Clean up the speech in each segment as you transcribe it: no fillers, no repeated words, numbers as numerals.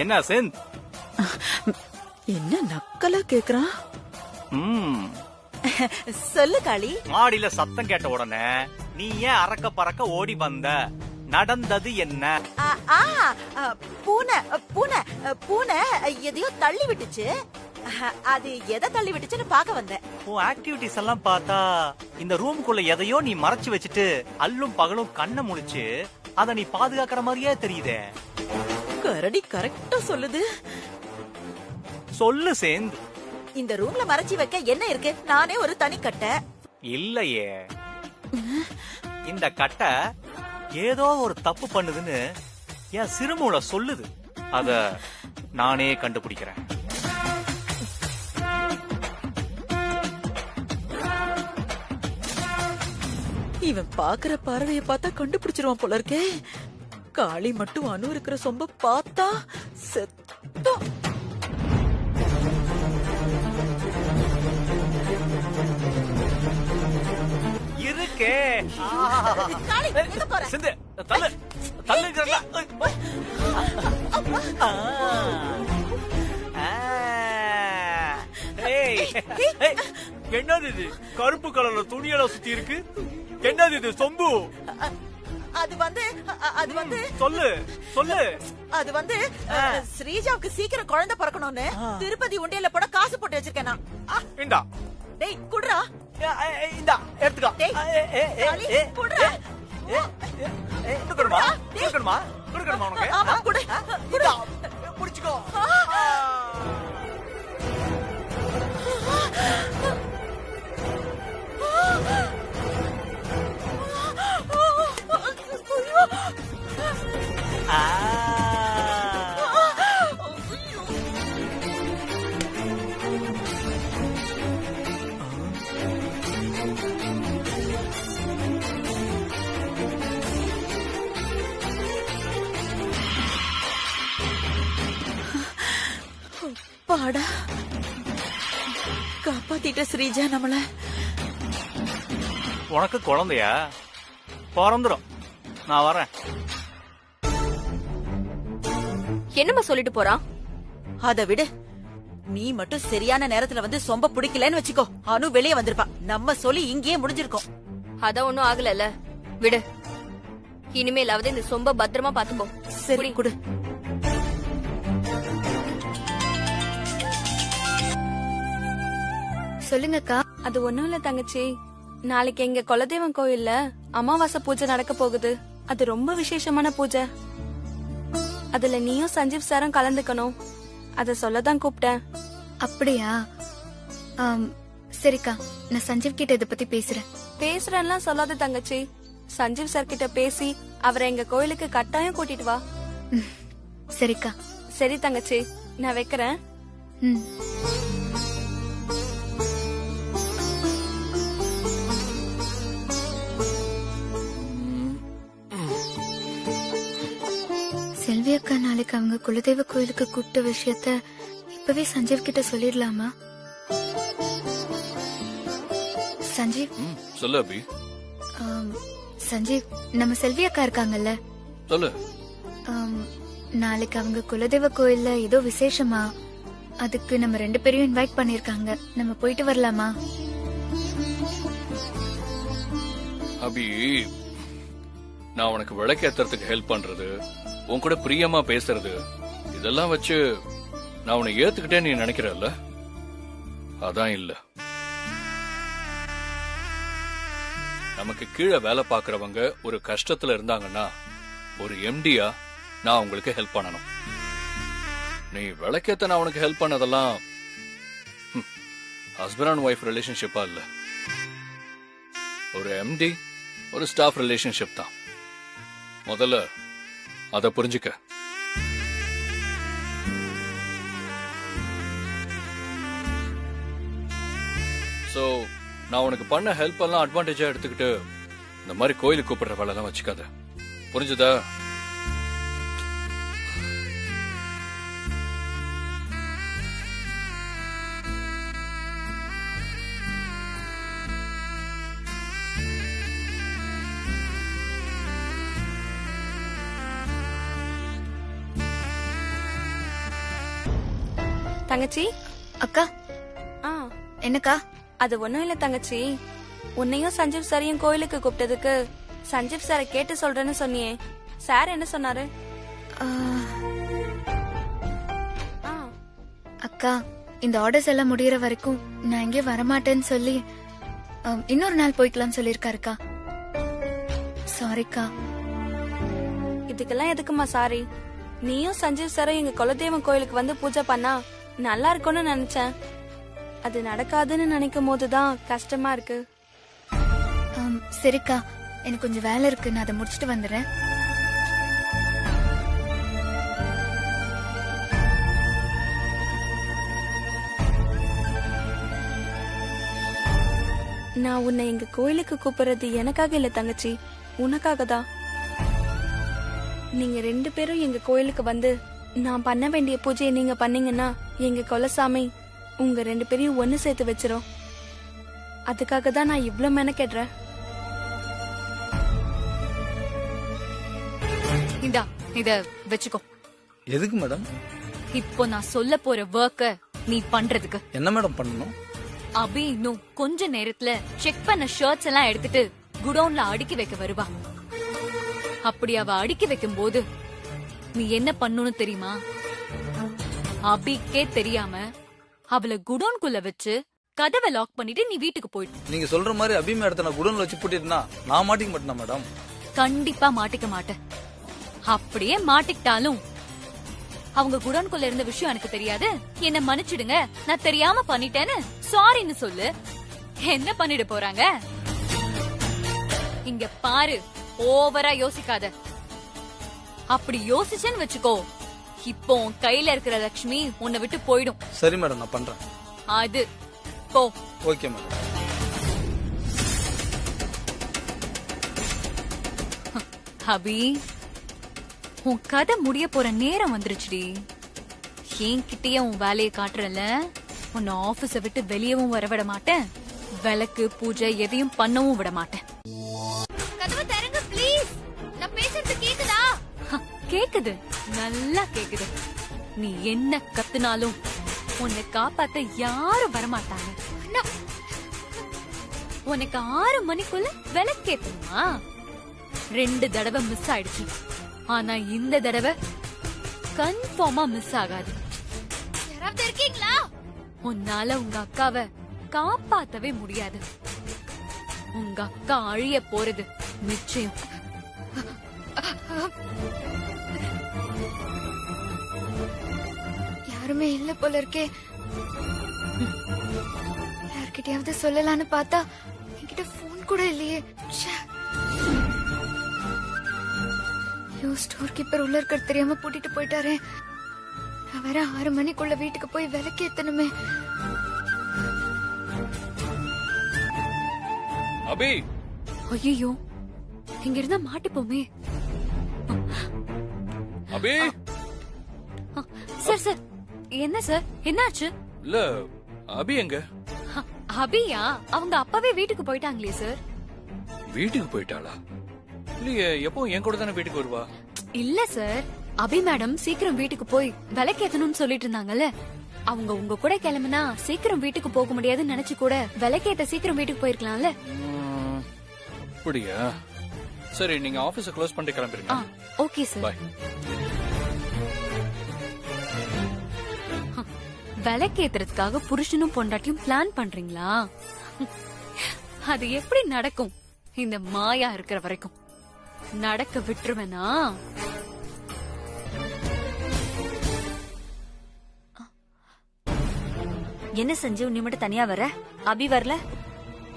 என்ன செந்த்? என்ன நக்கலா கேக்குறான்? சொல்லு காளி. மாடியில சத்தம் கேட்ட உடனே நீ ஏன் அறக்க பறக்க ஓடி வந்த? நடந்தது என்ன? பூனை பூனை பூனை எதையோ தள்ளி விட்டுச்சு. அது எதை தள்ளி விட்டுச்சுன்னு பாக்க வந்தேன். உன் ஆக்டிவிட்டிஸ் எல்லாம் பார்த்தா இந்த ரூம்குள்ள எதையோ நீ மறைச்சு வச்சுட்டு அல்லும் பகலும் கண்ணை முழிச்சு அத நீ பாதுகாக்கிற மாதிரியே தெரியுதே. கரடி கரெக்டா சொல்லுது. சொல்லு சேந்த். இந்த ரூம்ல மறைச்சு வைக்க என்ன இருக்கு? நானே ஒரு தனி கட்டை. இல்லையே, இந்த கட்டை ஏதோ ஒரு தப்பு பண்ணுதுன்னு என் சிறுமூளை சொல்லுது. அத நானே கண்டுபிடிக்கிறேன். இவன் பாக்குற பார்வைய பார்த்தா கண்டுபிடிச்சிருவான் போல இருக்கே. காளி மட்டும் அணு இருக்கிற சொம்ப பார்த்தா செத்தா. இருக்கே காளி எங்க போற? சிந்து தள்ளு தள்ளுங்கறல. என்னது இது? கருப்பு கலர்ல துணியெல்லாம் சுத்தி இருக்கு. என்னது இது? சொம்பு. அது வந்து சொல்லு சொல்லு. அது வந்து ஸ்ரீஜாவுக்கு சீக்கிரம் குழந்தை பிறக்கணும்னு திருப்பதி உண்டியல்ல போட காசு போட்டு வச்சிருக்கேன் நான். இந்தா. டேய் குடுறா. இந்தா எடுத்துக்கோ. டேய் காளி குடுறா. குடுக்கணுமா? குடுக்கணுமா? குடுக்கணுமா உனக்கு? ஆமா குடு. குடு. புடிச்சுக்கோ. பாடா காப்பாத்திட்ட ஸ்ரீஜா நம்மள. உனக்கு குழந்தையா? பிறந்துரும். நான் வரேன். என்னமா சொல்லிட்டு போறான்? அத விடு. நீ மட்டும் சரியான நேரத்துல வந்து சொம்ப பிடிக்கலன்னு வச்சுக்கோ, அனு வெளியே வந்திருப்பா. நம்ம சொல்லி இங்கேயே முடிஞ்சிருக்கோம். அதான் ஒண்ணும் ஆகல. விடு. இனிமேலாவது இந்த சொம்ப பத்திரமா பாத்துப்போ. சரி குடு. சொல்லுங்கக்கா. அது ஒண்ணும் இல்ல தங்கச்சி. நாளைக்கு எங்க குலதெய்வம் கோயில்ல அமாவாசை பூஜை நடக்க போகுது. அது ரொம்ப விசேஷமான பூஜை. அதுல நீயும் சஞ்சீவ் சாரும் கலந்துக்கணும். அத சொல்லதான் கூப்பிட்டேன். அப்படியா? சரிக்கா, நான் சஞ்சீவ் கிட்ட இத பத்தி பேசுறேன். பேசுறேன்லாம் சொல்லாத தங்கச்சி. சஞ்சீவ் சார் கிட்ட பேசி அவரை எங்க கோயிலுக்கு கட்டாயம் கூட்டிட்டு வா. சரிக்கா. சரி தங்கச்சி, நான் வைக்கிறேன். செல்வி அக்கா நாளைக்கு அவங்க குலதெய்வ கோயிலுக்கு கூப்பிட்ட விஷயத்த இப்பவே சஞ்சீவ் கிட்ட சொல்லிடலாமா? சஞ்சீவ். சொல்லு அபி. சஞ்சீவ், நம்ம செல்வி அக்கா இருக்காங்கல்ல, சொல்லு. நாளைக்கு அவங்க குலதெய்வ கோயில்ல ஏதோ விசேஷமா, அதுக்கு நம்ம 2 பேரையும் இன்வைட் பண்ணிருக்காங்க. நம்ம போயிட்டு வரலாமா? அபி, நான் உனக்கு விளக்கேத்துறதுக்கு ஹெல்ப் பண்றது, உன் கூட பிரியமா பேசுறது, இதெல்லாம் வச்சு நான் உன்னை ஏத்துக்கிட்டேன்னு நீ நினைக்கிறல்ல? அதான் இல்ல. நமக்கு கீழே வேலை பாக்குறவங்க ஒரு கஷ்டத்துல இருந்தாங்கன்னா ஒரு எம்டியா நான் உங்களுக்கு ஹெல்ப் பண்ணணும். நீ விளக்கேத்த நான் உனக்கு ஹெல்ப் பண்ணதெல்லாம் ஹஸ்பண்ட் அண்ட் ஒய்ஃப் ரிலேஷன்ஷிப்பா இல்ல, ஒரு எம்டி ஒரு ஸ்டாஃப் ரிலேஷன்ஷிப் தான். முதல்ல அத புரிஞ்சுக்க. சோ நான் உனக்கு பண்ண ஹெல்ப் எல்லாம் அட்வான்டேஜா எடுத்துக்கிட்டு இந்த மாதிரி கோயிலுக்கு கூப்பிடுற வேலை எல்லாம் வச்சுக்காத. புரிஞ்சுதா? தங்கச்சி. அக்கா ஆ, என்னக்கா? அது ஒண்ணும் இல்ல தங்கச்சி. உன்னையும் சஞ்சீவ் சாரையும் கோயிலுக்கு கூப்பிட்டதுக்கு சஞ்சீவ் சாரை கேட்டு சொல்றேன்னு சொன்னியே, சார் என்ன சொன்னாரு? ஆ, ஆ, அக்கா இந்த ஆர்டர்ஸ் எல்லாம் முடியற வரைக்கும் நான் எங்கே வரமாட்டேன்னு சொல்லி இன்னொரு நாள் போய்க்கலாம்னு சொல்லிருக்காருக்கா. சாரிக்கா. இதுக்கெல்லாம் எதுக்குமா சாரி? நீயும் சஞ்சீவ் சாரும் எங்க குலதெய்வம் கோயிலுக்கு வந்து பூஜை பண்ணா நல்லா இருக்கும்னு நினைச்சேன். அது நடக்காதுன்னு நினைக்கும் போதுதான் கஷ்டமா இருக்கு. சரிக்கா, எனக்கு கொஞ்சம் வேலை இருக்கு, நான் அதை முடிச்சிட்டு வந்துடுறேன். நான் உன்னை எங்க கோயிலுக்கு கூப்பிடுறது எனக்காக இல்ல தங்கச்சி, உனக்காக தான். நீங்க 2 பேரும் எங்க கோயிலுக்கு வந்து நான் பண்ண வேண்டிய பூஜையை நீங்க பண்ணீங்கன்னா எங்க குலசாமி உங்க 2 பேரையும் ஒண்ணு சேர்த்து வச்சிரும். அதுக்காக தான் நான் இவ்ளோ மெனக்கெடுறேன். இந்தா இத வச்சுக்கோ. எதுக்கு மேடம்? இப்போ நான் சொல்ல போற ஒர்க்க நீ பண்றதுக்கு. என்ன மேடம் பண்ணணும்? அபி இன்னும் கொஞ்ச நேரத்துல செக் பண்ண ஷர்ட்ஸ் எல்லாம் எடுத்துட்டு குடோன்ல அடுக்கி வைக்க வருவா. அப்படி அவ அடுக்கி வைக்கும் போது நீ என்ன பண்ணணும்னு தெரியுமா? அபிக்கே தெரியாம அவளை குடோன்குள்ள வச்சு கதவை லாக் பண்ணிட்டு நீ வீட்டுக்கு போயிடு. நீங்க சொல்ற மாதிரி அபி மேடத்தை நான் குடோன்ல வச்சு பூட்டிட்டுனா நான் மாட்டிக்க மாட்டேனா மேடம்? கண்டிப்பா மாட்டிக்க மாட்டேன். அப்படியே மாட்டிக்கிட்டாலும் அவங்க குடோன்குள்ள இருந்த விஷயம் எனக்கு தெரியாது, என்ன மன்னிச்சிடுங்க, நான் தெரியாம பண்ணிட்டேன்னு சாரின்னு சொல்லு. என்ன பண்ணிட போறாங்க? இங்க பாரு, ஓவரா யோசிக்காத. அப்படி யோசிச்சேன்னு வச்சுக்கோ, இப்போ உன் கையில இருக்கிற லட்சுமி உன்னை விட்டு போயிடும். சரி மேடம், நான் பண்றேன். அது போ. Okay madam. அபி, உன் கதை முடிய போற நேரம் வந்துருச்சுடி. என்கிட்டயே உன் வேலையை காட்டுறல, உன்னை ஆபீஸ விட்டு வெளியவும் வரவிட மாட்டேன், விளக்கு பூஜை எதையும் பண்ணவும் விட மாட்டேன். கதவை திறங்க ப்ளீஸ். நான் பேசுறது கேக்குதா? கேக்குது, நல்லா கேக்குது. நீ என்ன கத்துனாலும் உன்னை காப்பாத்த யாரும் வரமாட்டாங்க. உனக்கு 6 மணிக்குள்ள விளக்கேத்தணுமா? 2 தடவை மிஸ் ஆயிடுச்சு. ஆனா இந்த தடவை கன்ஃபார்மா மிஸ் ஆகாது. யாராவது இருக்கீங்களா? உன்னால உங்க அக்காவை காப்பாத்தவே முடியாது. உங்க அக்கா அழிய போறது நிச்சயம். யாருமே இல்ல போல இருக்கே. யார்கிட்டயாவது சொல்லலான்னு பார்த்தா என்கிட்ட போன் கூட இல்லையே. ஸ்டோர் கீப்பர் உள்ள இருக்கிறது தெரியாம பூட்டிட்டு போயிட்டாரே. நான் வேற 6 மணிக்குள்ள வீட்டுக்கு போய் விளக்கேத்தணுமே. அபி, ஐயோ, இங்க இருந்தா மாட்டிப்போமே. அபி. சார் சார், என்ன சார், என்னாச்சு? இல்ல, அபி எங்க? அபியா? அவங்க அப்பவே வீட்டுக்கு போயிட்டாங்களே சார். வீட்டுக்கு போயிட்டாளா? இல்லையே, எப்போ என் கூட தானே வீட்டுக்கு வருவா? இல்ல சார், அபி மேடம் சீக்கிரம் வீட்டுக்கு போய் விளக்கேத்தணும்னு சொல்லிட்டு இருந்தாங்கல்ல. அவங்க உங்க கூட கிளம்புனா சீக்கிரம் வீட்டுக்கு போக முடியாதுன்னு நினைச்சு கூட விளக்கேத்த சீக்கிரம் வீட்டுக்கு போயிருக்கலாம்ல. அப்படியா? சரி, நீங்க ஆபீஸ க்ளோஸ் பண்ணிட்டு கிளம்புறீங்க. Okay sir. பை. விளக்கேத்துறதுக்காக புருஷனும் பொண்டாட்டியும் பிளான் பண்றீங்களா? அது எப்படி நடக்கும்? இந்த மாயா இருக்கிற வரைக்கும் நடக்க விட்டுருவேனா? என்ன சஞ்சீவ், நீ மட்டும் தனியா வர? அபி வரல?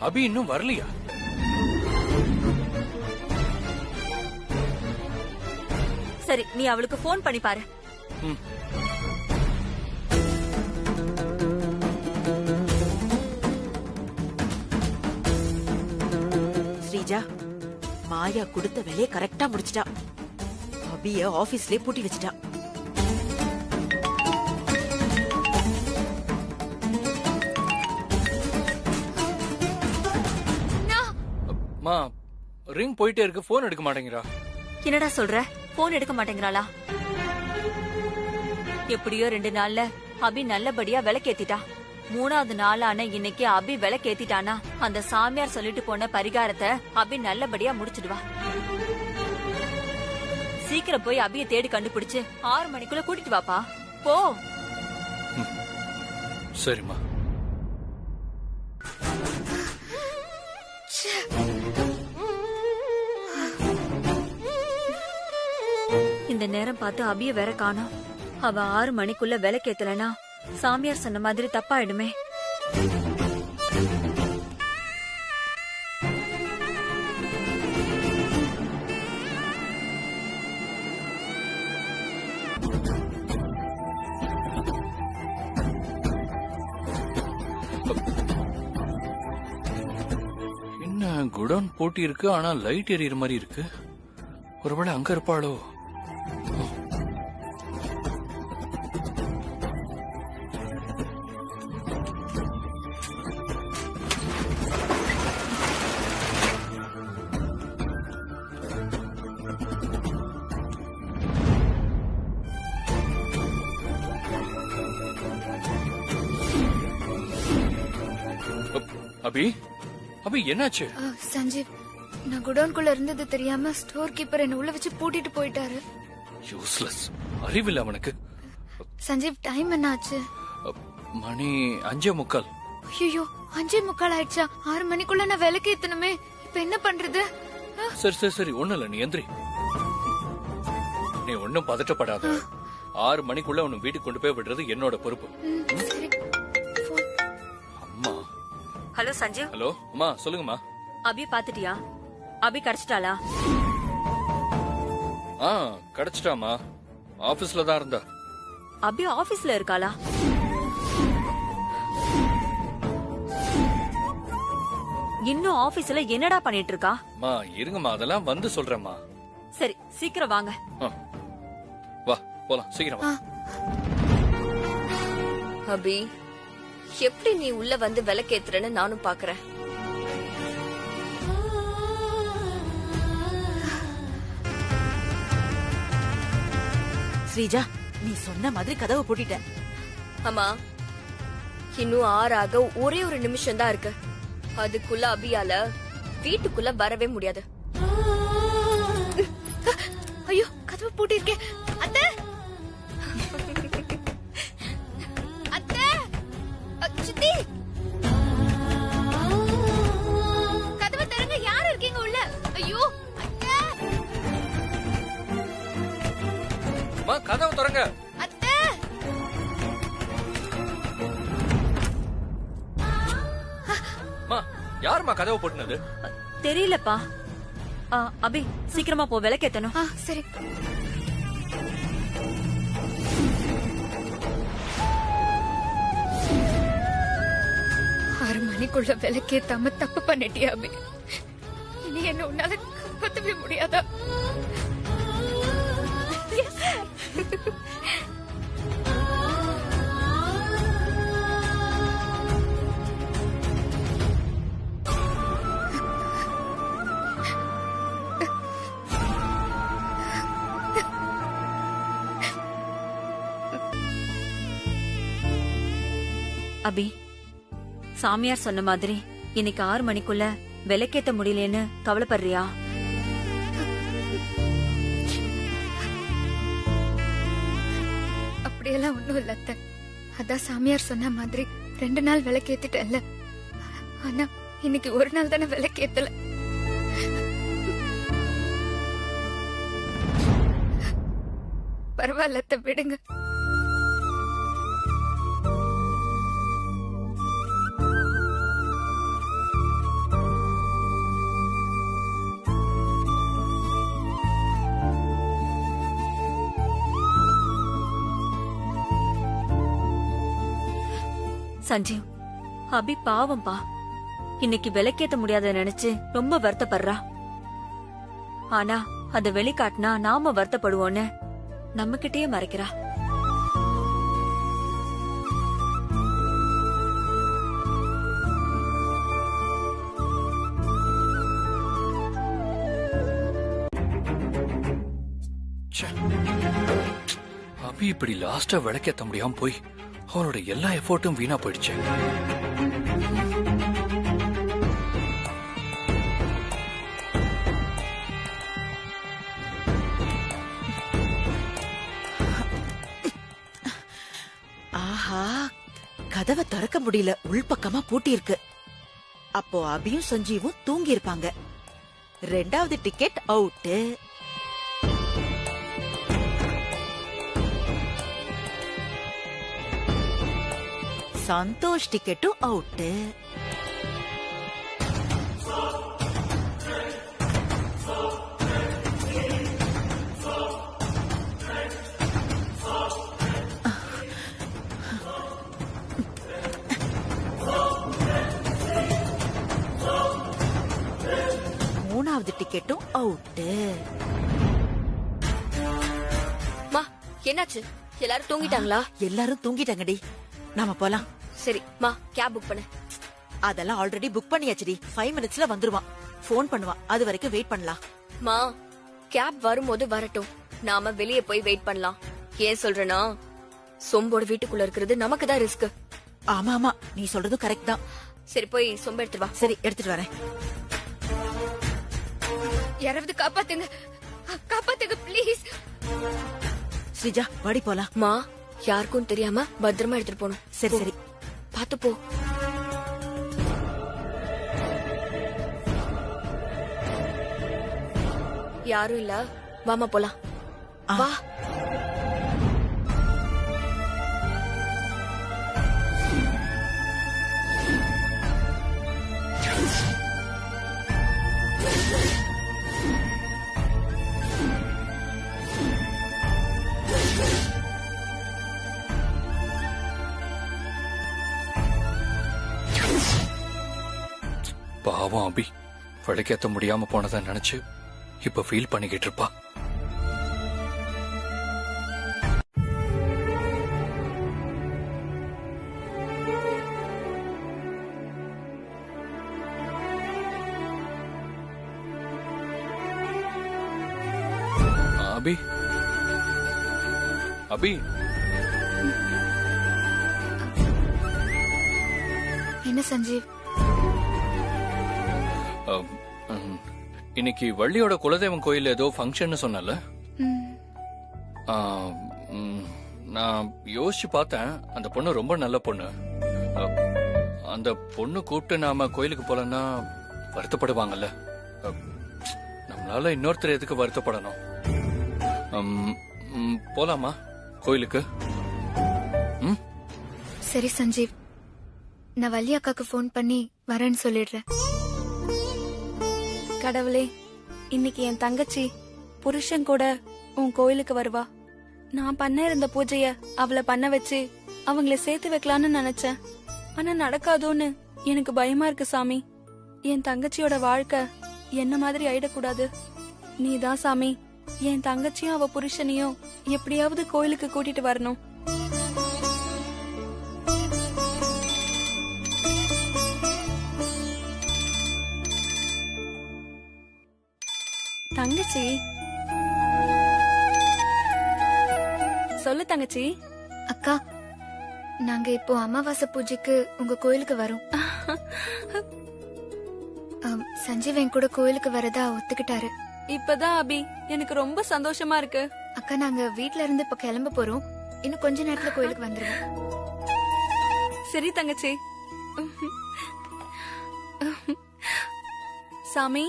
அபி இன்னும் வரலையா? சரி, நீ அவளுக்கு போன் பண்ணி பாரு. ஸ்ரீஜா, மாயா கொடுத்த வேலையை கரெக்டா முடிச்சிட்டா. அபிய ஆபீஸ்லயே பூட்டி வச்சிட்டா. மா, ரிங் போயிட்டே இருக்கு, போன் எடுக்க மாட்டேங்கிறா. என்னடா சொல்ற? போன் எடுக்க மாட்டேங்கிறாளா? எப்படியோ 2 நாள்ல அபி நல்லபடியா விளக்கேத்திட்டா. 3வது நாளான இன்னைக்கு அபி விளக்கேத்திட்டானா அந்த சாமியார் சொல்லிட்டு போன பரிகாரத்தை அபி நல்லபடியா முடிச்சிடுவா. சீக்கிரம் போய் அபிய தேடி கண்டுபிடிச்சு 6 மணிக்குள்ள கூட்டிட்டு வாப்பா. போ. சரிம்மா. இந்த நேரம் பார்த்து அபிய வேற காணோம். அவ 6 மணிக்குள்ள விளக்கேத்தலனா சாமியார் சொன்ன மாதிரி தப்பாயிடுமே. என்ன குடோன் போட்டி இருக்கு, ஆனா லைட் எரியற மாதிரி இருக்கு. ஒருவேளை அங்க இருப்பாளோ? அபி, அபி என்னாச்சு? சஞ்சீவ், நான் குடோன்குள்ள இருந்தது தெரியாம ஸ்டோர் கீப்பர் என்ன உள்ள வச்சு பூட்டிட்டு போயிட்டாரு. யூஸ்லெஸ், அறிவில்லை அவனுக்கு. சஞ்சீவ், டைம் என்ன ஆச்சு? மணி 5:45. ஐயோ, 5:45 ஆயிடுச்சா? 6 மணிக்குள்ள நான் விளக்கு ஏத்தணுமே. இப்ப என்ன பண்றது? சரி சரி சரி, ஒண்ணும் இல்ல, நீ எந்திரி. நீ ஒன்னும் பதட்டப்படாத. 6 மணிக்குள்ள உன்னை வீட்டுக்கு கொண்டு போய் விடுறது என்னோட பொறுப்பு. சரி. அம்மா. ஹலோ சஞ்சீவ். ஹலோ அம்மா, சொல்லுங்கம்மா. அபி பாத்துட்டியா? அபி கிடைச்சிட்டாளா? கிடைச்சிட்டாமா. ஆபீஸ்ல தான் இருந்தா. அபி ஆபீஸ்ல இருக்காளா? இன்னும் ஆபீஸ்ல என்னடா பண்ணிட்டு இருக்கா? அம்மா இருங்கம்மா, அதெல்லாம் வந்து சொல்றேம்மா. சரி, சீக்கிரம் வாங்க. வா போலாம், சீக்கிரம் வா. அபி, எப்படி நீ உள்ள வந்து விளக்கேத்துறன்னு நானும் பாக்குறேன். ஸ்ரீஜா, நீ சொன்ன மாதிரி கதவை பூட்டிட்ட. ஆமா, இன்னும் 6 ஆக ஒரே ஒரு நிமிஷம் தான் இருக்கு. அதுக்குள்ள அபியால வீட்டுக்குள்ள வரவே முடியாது. ஐயோ, கதவை பூட்டிருக்கேன். அத்தை, அத்தை, சித்தி, கதவை திறங்க. யார் இருக்கீங்க உள்ள? ஐயோ, அத்தை, அம்மா கதவை திறங்க. அத்தை. அம்மா, யாரும்மா கதவை போட்டுனது? தெரியலப்பா. அபி, சீக்கிரமா போ, விளக்கேத்தணும். சரி. ஆறு மணிக்குள்ள விளக்கேத்தாம தப்பு பண்ணிட்டியா அபி? இனி என்ன உன்னால காப்பாத்தவே முடியாதா? அபி, சாமியார் சொன்ன மாதிரி இன்னைக்கு 6 மணிக்குள்ள விளக்கேத்த முடியலன்னு கவலைப்படுறியா? அப்படியெல்லாம் ஒண்ணும் இல்ல அத்தை. அதான் சாமியார் சொன்ன மாதிரி 2 நாள் விளக்கேத்திட்டேன்ல. ஆனா இன்னைக்கு ஒரு நாள் தானே விளக்கேத்தல. பரவாயில்ல அத்தை, விடுங்க. சஞ்சீவ், அபி பாவம்பா. இன்னைக்கு விளக்கேத்த முடியாத நினைச்சு ரொம்ப வருத்தப்படுறா. ஆனா அத வெளிக்காட்டினா நாம வருத்தப்படுவோன்னு நம்ம கிட்டயே மறைக்கிறா. அபி இப்படி லாஸ்டா விளக்கேத்த முடியாம போய் அவளோட எல்லா எஃபோர்ட்டும் வீணா போயிடுச்சு. ஆஹா, கதவை திறக்க முடியல, உள்பக்கமா பூட்டி இருக்கு. அப்போ அபியும் சஞ்சீவும் தூங்கி இருப்பாங்க. 2வது டிக்கெட் அவுட். சந்தோஷ் டிக்கெட்டும் அவுட். மூணாவது டிக்கெட்டும் அவுட். மா என்னாச்சு? எல்லாரும் தூங்கிட்டாங்களா? எல்லாரும் தூங்கிட்டாங்கடி, நாம போலாம். சரி மா, கேப் புக் பண்ணு. அதெல்லாம் ஆல்ரெடி புக் பண்ணியாச்சுடி. 5 மினிட்ஸ்ல வந்துருவான். போன் பண்ணுவான், அது வரைக்கும் வெயிட் பண்ணலாம். மா, கேப் வரும்போது வரட்டும், நாம வெளியே போய் வெயிட் பண்ணலாம். ஏன் சொல்றேன்னா, சொம்போட வீட்டுக்குள்ள இருக்கிறது நமக்கு தான் ரிஸ்க். ஆமா ஆமா, நீ சொல்றதும் கரெக்ட் தான். சரி போய் சொம்ப எடுத்துட்டு வா. சரி, எடுத்துட்டு வரேன். யாராவது காப்பாத்துங்க, காப்பாத்துங்க ப்ளீஸ். ஸ்ரீஜா, வாடி போலாம். மா, யாருக்கும் தெரியாம பத்திரமா எடுத்துட்டு போணும். சரி சரி, பாத்து போ. யாரும் இல்ல, வாமா போலாம். வா. பாவம் அபி, விளக்கேத்த முடியாம போனதை நினைச்சு இப்ப ஃபீல் பண்ணிக்கிட்டு இருப்பா. அபி, அபி, என்ன சஞ்சீவ்? இன்னைக்கு வள்ளியோட குலதெய்வம் கோயில் ஏதோ ஃபங்க்ஷன் சொன்னல. நான் யோசிச்சு பார்த்தேன், அந்த பொண்ணு ரொம்ப நல்ல பொண்ணு. அந்த பொண்ணு கூப்பிட்டு நாம கோயிலுக்கு போலன்னா வருத்தப்படுவாங்கல்ல. நம்மளால இன்னொருத்தர் எதுக்கு வருத்தப்படணும்? போலாமா கோயிலுக்கு? சரி சஞ்சீவ், நான் வள்ளி அக்காக்கு போன் பண்ணி வரேன்னு சொல்லிடுறேன். கடவுளே, இன்னைக்கு என் தங்கச்சி புருஷன் கூட உன் கோயிலுக்கு வருவா. நான் பண்ண இருந்த பூஜைய அவளை பண்ண வச்சு அவங்கள சேர்த்து வைக்கலான்னு நினைச்சேன். ஆனா நடக்காதோன்னு எனக்கு பயமா இருக்கு சாமி. என் தங்கச்சியோட வாழ்க்கை என்ன மாதிரி ஆயிடக்கூடாது. நீதான் சாமி என் தங்கச்சியும் அவ புருஷனையும் எப்படியாவது கோயிலுக்கு கூட்டிட்டு வரணும். தங்கச்சி, சொல்லு தங்கச்சி. அக்கா, நாங்க இப்போ அமாவாசை பூஜைக்கு உங்க கோயிலுக்கு வரோம். சஞ்சீவ் என் கூட கோயிலுக்கு வரதா ஒத்துக்கிட்டாரு. இப்பதான் அபி, எனக்கு ரொம்ப சந்தோஷமா இருக்கு. அக்கா, நாங்க வீட்ல இருந்து இப்ப கிளம்ப போறோம். இன்னும் கொஞ்ச நேரத்துல கோயிலுக்கு வந்துருவோம். சரி தங்கச்சி. சாமி,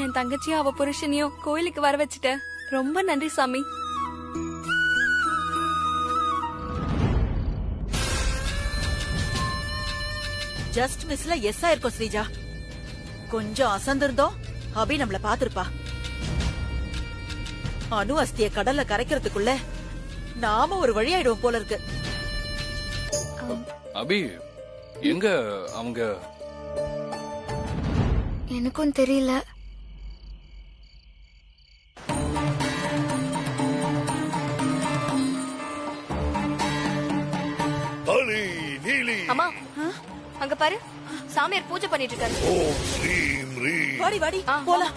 என் தங்கச்சியும் அவ புருஷனையும் கோயிலுக்கு வர வச்சுட்ட. ரொம்ப நன்றி சாமி. ஜஸ்ட் மிஸ்ல எஸ் ஆயிருக்கோம் ஸ்ரீஜா. கொஞ்சம் அசந்திருந்தோம், அபி நம்மள பாத்திருப்பா. அணு அஸ்திய கடல்ல கரைக்கிறதுக்குள்ள நாம ஒரு வழி ஆயிடுவோம் போல இருக்கு. அபி, எங்க அவங்க? எனக்கும் தெரியல. அம்மா, அங்க பாரு, சாமியார் பூஜை பண்ணிட்டு இருக்காரு. வாடி வாடி போலாம்.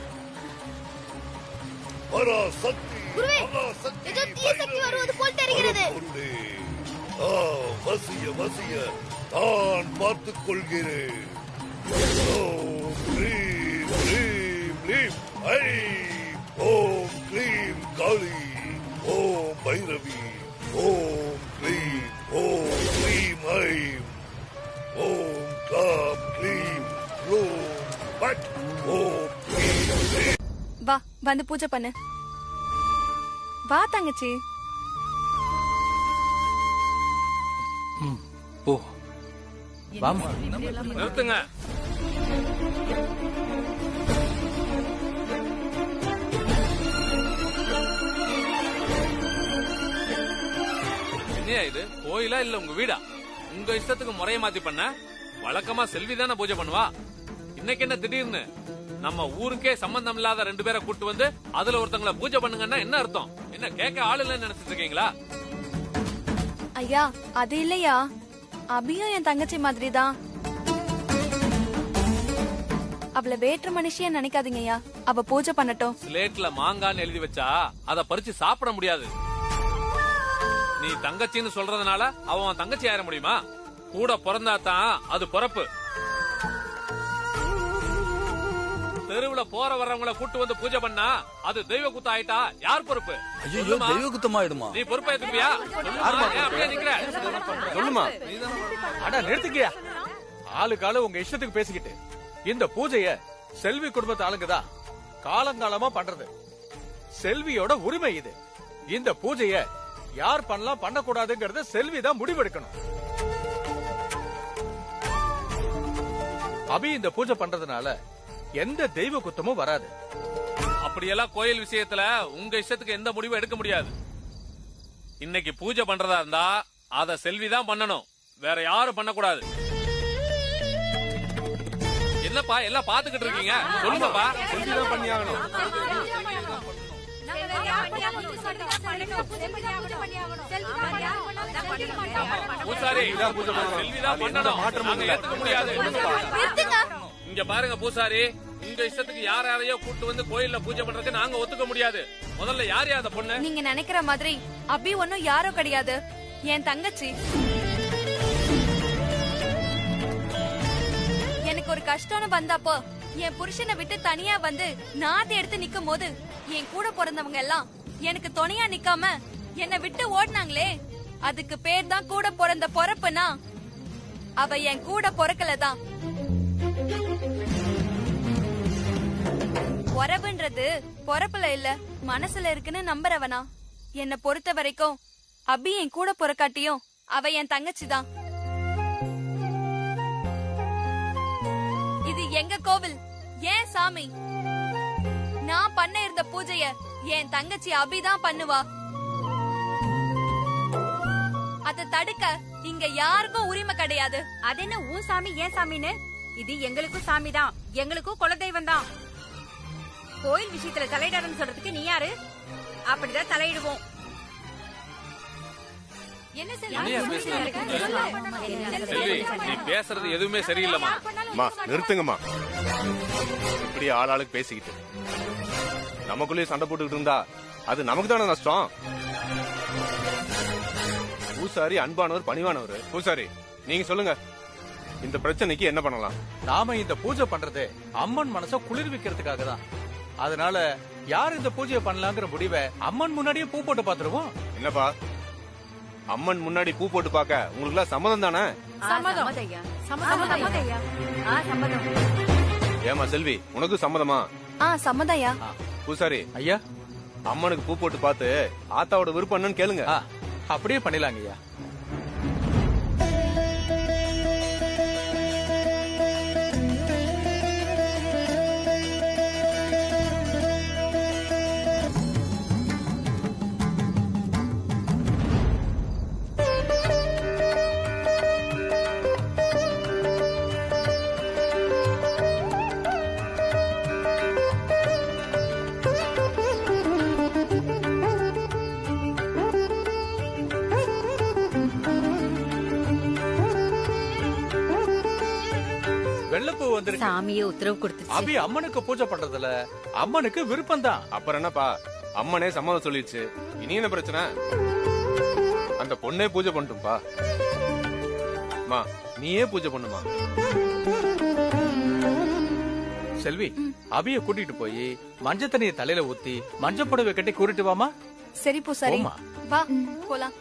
குருவே, ஏதோ தீய சக்தி வருவது போல் தெரிகிறது. வசிய வசிய நான் பார்த்துக் கொள்கிறேன். ஓம் க்ளீம் க்ளீம் க்ளீம் ஐம். ஓம் க்ளீம் காளி. ஓம் பைரவி. ஓம் க்ளீம் ஐம். ஓம் க்ளாம் க்ளீம் க்ளூம் பட். ஓம் க்ளீம் க்ளீம். வா வந்து பூஜை பண்ணு. வா தங்கச்சி. ஓ வாமா. நிறுத்துங்க. என்னையா இது, கோயிலா இல்ல உங்க வீடா? உங்க இஷ்டத்துக்கு முறைய மாத்தி பண்ண. வழக்கமா செல்வி தானே பூஜை பண்ணுவா. இன்னைக்கு என்ன திடீர்னு நம்ம ஊருக்கே சம்பந்தம் இல்லாத 2 பேரை கூட்டு வந்து அதுல ஒருத்தங்கள பூஜை பண்ணுங்கன்னா என்ன அர்த்தம்? என்ன கேட்க ஆள் இல்லைன்னு நினைச்சிட்டு இருக்கீங்களா? ஐயா அது இல்லையா, அபியும் என் தங்கச்சி மாதிரி தான். அவளை வேற்று மனுஷிய நினைக்காதீங்கய்யா. அவ பூஜை பண்ணட்டும். ஸ்லேட்ல மாங்கான்னு எழுதி வச்சா அத பறிச்சு சாப்பிட முடியாது. நீ தங்கச்சின்னு சொல்றதுனால அவன் தங்கச்சி ஆயிட முடியுமா? கூட பிறந்தா தான் அது பிறப்பு. தெருவுல போற வர்றவங்கள கூட்டு வந்து பூஜை பண்ணா அது தெய்வ குத்தம் ஆயிட்டா யார் பொறுப்பு? ஐயோ, தெய்வ குத்தமாயிடுமா? நீ பொறுப்பா ஏத்துப்பியா? அப்படியே நிக்கிற சொல்லுமா. அடா நிறுத்துக்கியா. ஆளுக்கால உங்க இஷ்டத்துக்கு பேசிக்கிட்டு இந்த பூஜைய செல்வி குடும்பத்து ஆளுங்கதா காலங்காலமா பண்றது. செல்வியோட உரிமை இது. இந்த பூஜைய யார் பண்ணலாம் பண்ணக்கூடாதுங்கறத செல்விதான் முடிவெடுக்கணும். அபி இந்த பூஜை பண்றதுனால எந்த தெய்வ குத்தமும் வராது. அப்படியெல்லாம் கோயில் விஷயத்துல உங்க இஷ்டத்துக்கு எந்த முடிவும் எடுக்க முடியாது. இன்னைக்கு பூஜை பண்றதா இருந்தா அத செல்விதான் பண்ணணும், வேற யாரும் பண்ணக்கூடாது. என்னப்பா எல்லாம் பாத்துக்கிட்டு இருக்கீங்க? சொல்லுங்கப்பா. செல்விதான் பண்ணி ஆகணும். பூசாரி செல்விதான் பண்ணணும், நாங்க ஏத்துக்க முடியாது. இங்க பாருங்க பூசாரி, உங்க இஷ்டத்துக்கு யாரையோ கூட்டு வந்து கோயில்ல பூஜை பண்றதுக்கு நாங்க ஒத்துக்க முடியாது. முதல்ல யார் யாத பொண்ணு? நீங்க நினைக்கிற மாதிரி அபி ஒன்னும் யாரோ கிடையாது, என் தங்கச்சி. எனக்கு ஒரு கஷ்டம்னு வந்தப்போ என் புருஷனை விட்டு தனியா வந்து நாதி எடுத்து நிக்கும் போது என் கூட பிறந்தவங்க எல்லாம் எனக்கு துணையா நிக்காம என்னை விட்டு ஓடினாங்களே, அதுக்கு பேர் தான் கூட பிறந்த பொறப்புனா அவ என் கூட பொறக்கலதான். உறவுன்றது பொறப்புல இல்ல மனசுல இருக்குன்னு நம்புறவனா. என்னை பொறுத்த வரைக்கும் அபி என் கூட பொறக்காட்டியும் அவ என் தங்கச்சி தான். இது எங்க கோவில், ஏன் சாமி. நான் பண்ண இருந்த பூஜைய என் தங்கச்சி அபிதான் பண்ணுவா. அத தடுக்க இங்க யாருக்கும் உரிமை கிடையாது. அது என்ன உன் சாமி ஏன் சாமின்னு? இது எங்களுக்கும் சாமி தான், எங்களுக்கும் குலதெய்வம் தான். கோயில் விஷயத்துல தலையிடாதுன்னு சொல்றதுக்கு நீ யாரு? அப்படிதான் தலையிடுவோம். என்ன செல்வி, நீ பேசுறது எதுவுமே சரியில்லைமா. நிறுத்துங்கம்மா. இப்படி ஆளாளுக்கு பேசிக்கிட்டு நமக்குள்ளேயே சண்டை போட்டுக்கிட்டு இருந்தா அது நமக்கு தானே நஷ்டம். பூசாரி அன்பானவர் பணிவானவர். பூசாரி நீங்க சொல்லுங்க, இந்த பிரச்சனைக்கு என்ன பண்ணலாம்? நாம இந்த பூஜை பண்றது அம்மன் மனச குளிர்விக்கிறதுக்காக தான். அதனால யார் இந்த பூஜையை பண்ணலாங்கிற முடிவை அம்மன் முன்னாடியே பூ போட்டு பாத்துருவோம். என்னப்பா, அம்மன் முன்னாடி பூ போட்டு பாக்க உங்களுக்கு எல்லாம் சம்மதம் தானே? ஏமா செல்வி, உனக்கு சம்மதமா? சம்மதையா. பூசாரி ஐயா, அம்மனுக்கு பூ போட்டு பார்த்து ஆத்தாவோட விருப்பம் என்னன்னு கேளுங்க. அப்படியே பண்ணிடலாங்க ஐயா. வெள்ளப்பூ வந்திருக்கு. சாமியே உத்தரவு கொடுத்துச்சு. அபி அம்மனுக்கு பூஜை பண்றதுல அம்மனுக்கு விருப்பம் தான். அப்புறம் என்னப்பா, அம்மனே சம்மதம் சொல்லிடுச்சு, இனி என்ன பிரச்சனை? அந்த பொண்ணே பூஜை பண்ணட்டும்பா. மா நீயே பூஜை பண்ணுமா. செல்வி, அபிய கூட்டிட்டு போய் மஞ்சள் தண்ணியை தலையில ஊத்தி மஞ்சள் புடவை கட்டி கூறிட்டு வாமா. சரி பூசாரி, வா போலாம்.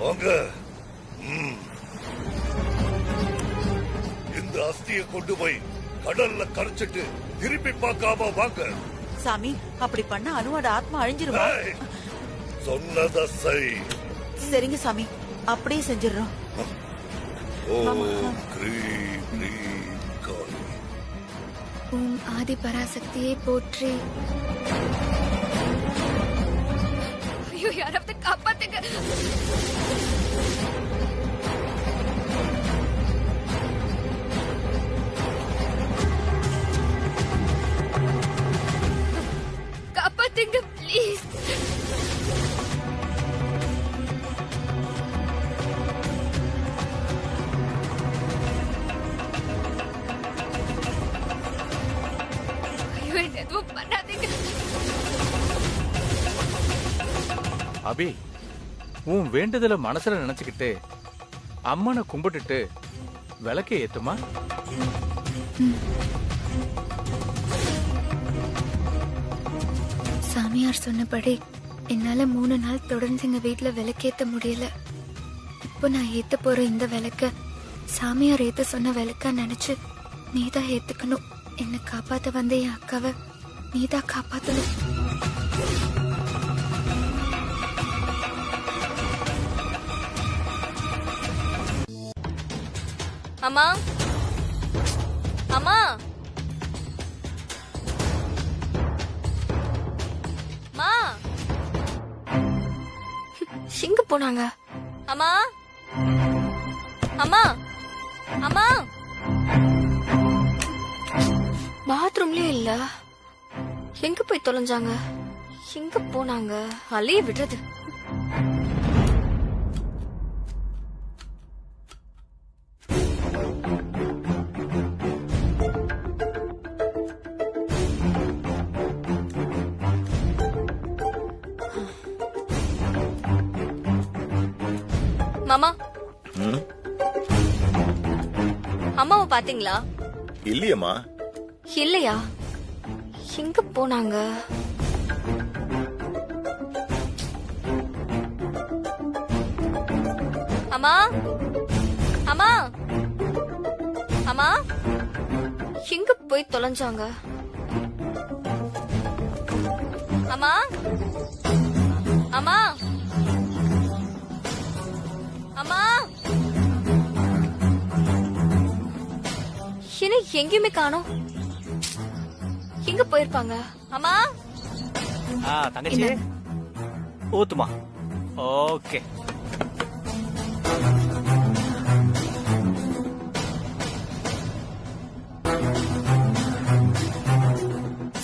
வாங்க. இந்த அஸ்தியை கொண்டு போய் கடல்ல கரைச்சிட்டு திருப்பி பார்க்காம வாங்க. சாமி, அப்படி பண்ண அனுவோட ஆத்மா அழிஞ்சிருமா? சொன்னத செய். சரிங்க சாமி, அப்படியே செஞ்சிடறோம். ஓம் கிரீம் க்ரீம் காளி. ஓம் ஆதி பராசக்தியை போற்றி. ஐயோ, யாராவது காப்பாத்துங்க. காப்பாத்துங்க ப்ளீஸ். ஐயோ, எதுவும் பண்ணாதீங்க. அபி, உன் வேண்டுதல மனசுல நினைச்சுக்கிட்டு அம்மனை கும்பிட்டுட்டு விளக்கை ஏத்துமா. சாமியார் சொன்னபடி என்னால 3 நாள் தொடர்ந்து எங்க வீட்டுல விளக்கேத்த முடியல. இப்போ நான் ஏத்த போற இந்த விளக்க சாமியார் ஏத்த சொன்ன விளக்கா நினைச்சு நீதான் ஏத்துக்கணும். என்ன காப்பாத்த வந்த என் அக்காவை நீதான் காப்பாத்தணும். அம்மா, அம்மா, மா, எங்க போனாங்க? அம்மா, அம்மா, அம்மா, பாத்ரூம்லயே இல்ல. எங்க போய் தொலைஞ்சாங்க? எங்க போனாங்க? அலைய விடுறது. மாமா, அம்மாவை பாத்தீங்களா? இல்லையம்மா. இல்லையா? எங்க போனாங்க? அம்மா, அம்மா, அம்மா, எங்க போய் தொலைஞ்சாங்க? அம்மா, அம்மா, அம்மா, என்ன எங்கேயுமே காணோம். எங்க போயிருப்பாங்க? அம்மா, தங்கச்சி ஊத்துமா. ஓகே.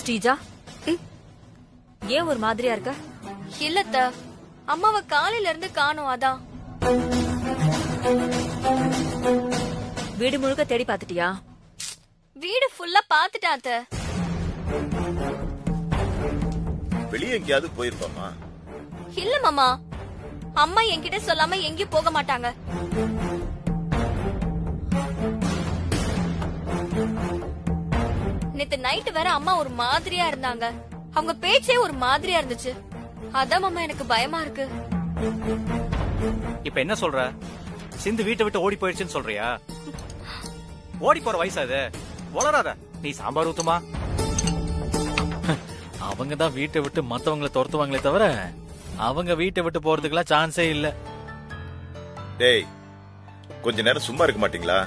ஸ்ரீஜா, ஏன் ஒரு மாதிரியா இருக்க? இல்லத்த, அம்மாவை காலையில இருந்து காணோம். அதான். வீடு முழுக்க தேடி பாத்துட்டியா? வீடு ஃபுல்லா பாத்துட்டாத்த. வெளியே எங்கேயாவது போயிருப்பாமா? இல்ல மாமா, அம்மா என்கிட்ட சொல்லாம எங்கேயும் போக மாட்டாங்க. நேத்து நைட்டு வேற அம்மா ஒரு மாதிரியா இருந்தாங்க. அவங்க பேச்சே ஒரு மாதிரியா இருந்துச்சு. அதான் மாமா எனக்கு பயமா இருக்கு. இப்ப என்ன சொல்ற? சிந்து வீட்டை விட்டு ஓடி போயிடுச்சுன்னு சொல்றியா? ஓடி போற வயசா இது? வளராத. நீ சாம்பார் ஊத்துமா. அவங்க தான் வீட்டை விட்டு மத்தவங்களை துரத்துவாங்களே தவிர அவங்க வீட்டை விட்டு போறதுக்கெல்லாம் சான்ஸே இல்ல. டேய், கொஞ்ச நேரம் சும்மா இருக்க மாட்டீங்களா?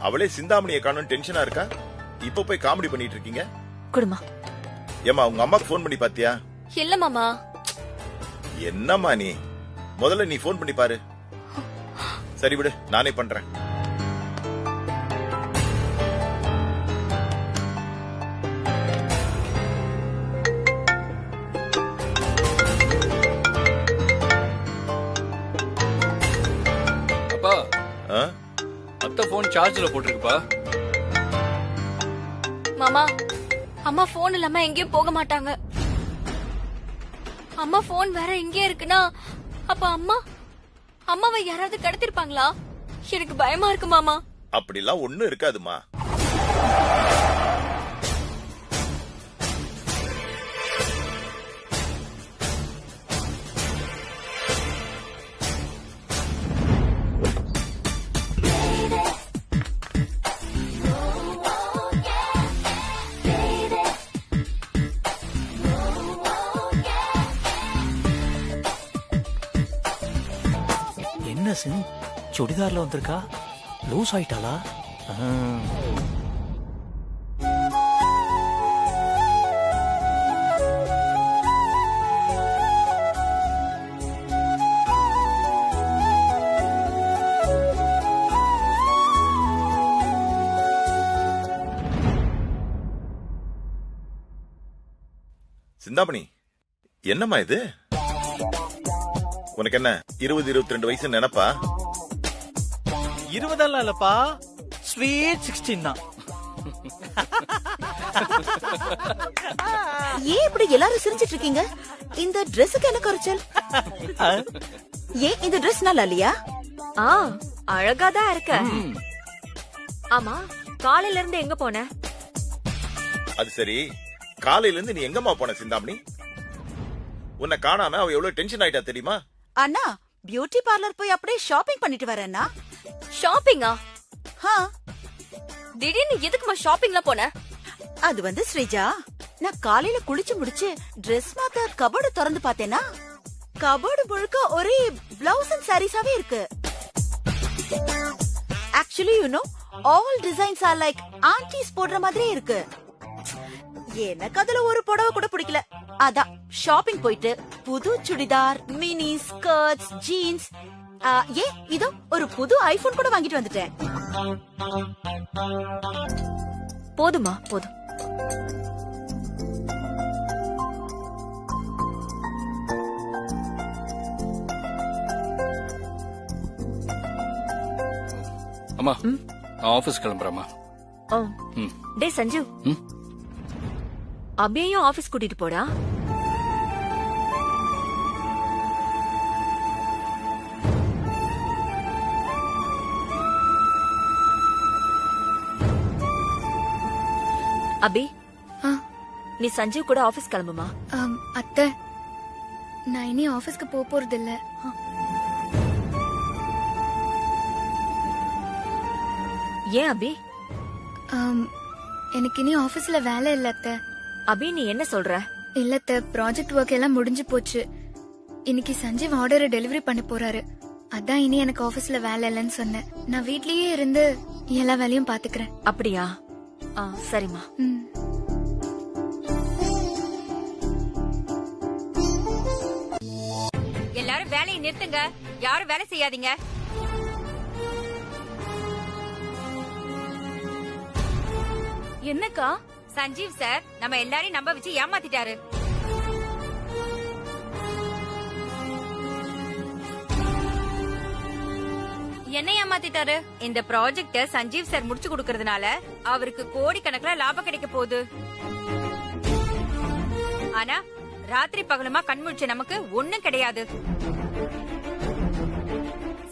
அவளே சிந்தாமணியை காணும் டென்ஷனா இருக்கா? இப்ப போய் காமெடி பண்ணிட்டு இருக்கீங்க. குடுமா. ஏமா, உங்க அம்மாக்கு போன் பண்ணி பாத்தியா? இல்ல மாமா. என்னம்மா நீ? முதல்ல நீ போன் பண்ணி பாரு. சரி விடு, நானே பண்றேன். அப்பா, அத்தை போன் சார்ஜ்ல போட்டிருக்குப்பா. மாமா, அம்மா போன் இல்லாம எங்கேயும் போக மாட்டாங்க. அம்மா போன் வேற எங்கே இருக்குன்னா அப்ப அம்மாவை யாராவது கடத்திருப்பாங்களா? எனக்கு பயமா இருக்கு மாமா. அப்படிலாம் ஒண்ணும் இருக்காதுமா. என்ன சிங் சுடிதார்ல வந்திருக்கா? லூஸ் ஆயிட்டாளா? சிந்தாமணி, என்னம்மா இது? உனக்கு என்ன 20-22 வயசு நினைப்பா? 20 இல்லப்பா, ஸ்வீட் 16 தான். ஏன் இப்படி எல்லாரும் சிரிச்சிட்டு இருக்கீங்க? இந்த ட்ரெஸ்ஸுக்கு என்ன குறைச்சல்? ஏன் இந்த ட்ரெஸ் நல்லா இல்லையா? அழகாதான் இருக்க. ஆமா, காலையில இருந்து எங்க போன? அது சரி, காலையில இருந்து நீ எங்கம்மா போன சிந்தாமணி? உன்னை காணாம அவ எவ்வளவு டென்ஷன் ஆயிட்டா தெரியுமா? அண்ணா, பியூட்டி பார்லர் போய் அப்படியே ஷாப்பிங் பண்ணிட்டு வரேன்னா. ஷாப்பிங்கா? திடீர்னு எதுக்குமா ஷாப்பிங்ல போன? அது வந்து ஸ்ரீஜா, நான் காலையில குளிச்சு முடிச்சு ட்ரெஸ் மாத்த கபோர்டு திறந்து பார்த்தேனா, கபோர்டு முழுக்க ஒரே பிளவுஸ் அண்ட் சாரீஸாவே இருக்கு. Actually you know, all designs are like aunties போடுற மாதிரி இருக்கு. எனக்கு அதுல ஒரு புடவை கூட பிடிக்கல. அதான் ஷாப்பிங் போயிட்டு புது சுடிதார், மினி ஸ்கர்ட்ஸ், ஜீன்ஸ், இதோ ஒரு புது ஐபோன் கூட வாங்கிட்டு வந்துட்டேன். போதுமா? போதும். அம்மா, நான் ஆபீஸ் கிளம்புறேம்மா. டே சஞ்சு, அபியையும் ஆபீஸ் கூட்டிட்டு போடா. அபி, நீ சஞ்சீவ் கூட ஆபீஸ் கிளம்புமா? அத்தை, நான் இனி ஆபீஸ்க்கு போறது இல்ல. ஏன் அபி? எனக்கு இனி ஆபீஸ்ல வேலை இல்ல அத்தை. அபி, நீ என்ன சொல்ற? இல்லத்த, ப்ராஜெக்ட் ஒர்க் எல்லாம் முடிஞ்சு போச்சு. இன்னைக்கு சஞ்சீவ் ஆர்டரை டெலிவரி பண்ண போறாரு. அதான் இனி எனக்கு ஆபீஸ்ல வேலை இல்லைன்னு சொன்னேன். நான் வீட்லயே இருந்து எல்லா வேலையும் பாத்துக்கிறேன். அப்படியா? சரிம்மா. எல்லாரும் வேலையை நிறுத்துங்க. யாரும் வேலை செய்யாதீங்க. என்னக்கா? சஞ்சீவ் சார் நம்ம எல்லாரையும் நம்ப வச்சு ஏமாத்திட்டாரு. என்ன ஏமாத்திட்டாரு? இந்த ப்ராஜெக்ட சஞ்சீவ் சார் முடிச்சு கொடுக்கறதுனால அவருக்கு கோடிக்கணக்குல லாபம் கிடைக்க போகுது. ஆனா ராத்திரி பகலுமா கண்முழிச்ச நமக்கு ஒண்ணும் கிடையாது.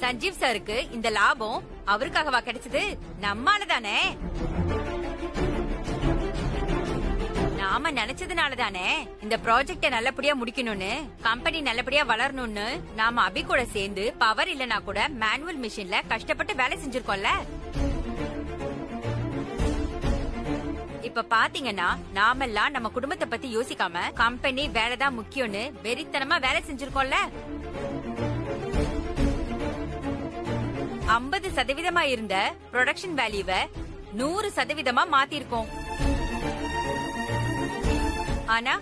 சஞ்சீவ் சாருக்கு இந்த லாபம் அவருக்காகவா கிடைச்சது? நம்மாலதானே. நாம நினைச்சதுனாலதானே இந்த ப்ராஜெக்ட நல்லபடியா முடிக்கணும்னு, கம்பெனி நல்லபடியா வளரணும்னு நாம அபி கூட சேர்ந்து பவர் இல்லனா கூட மேனுவல் மிஷின்ல கஷ்டப்பட்டு வேலை செஞ்சிருக்கோம்ல. இப்ப பாத்தீங்கன்னா நாமெல்லாம் நம்ம குடும்பத்தை பத்தி யோசிக்காம கம்பெனி வேலைதான் முக்கியம்னு வெறித்தனமா வேலை செஞ்சிருக்கோம்ல. 50% இருந்த ப்ரொடக்ஷன் வேல்யூவை 100% மாத்திருக்கோம். ஆனா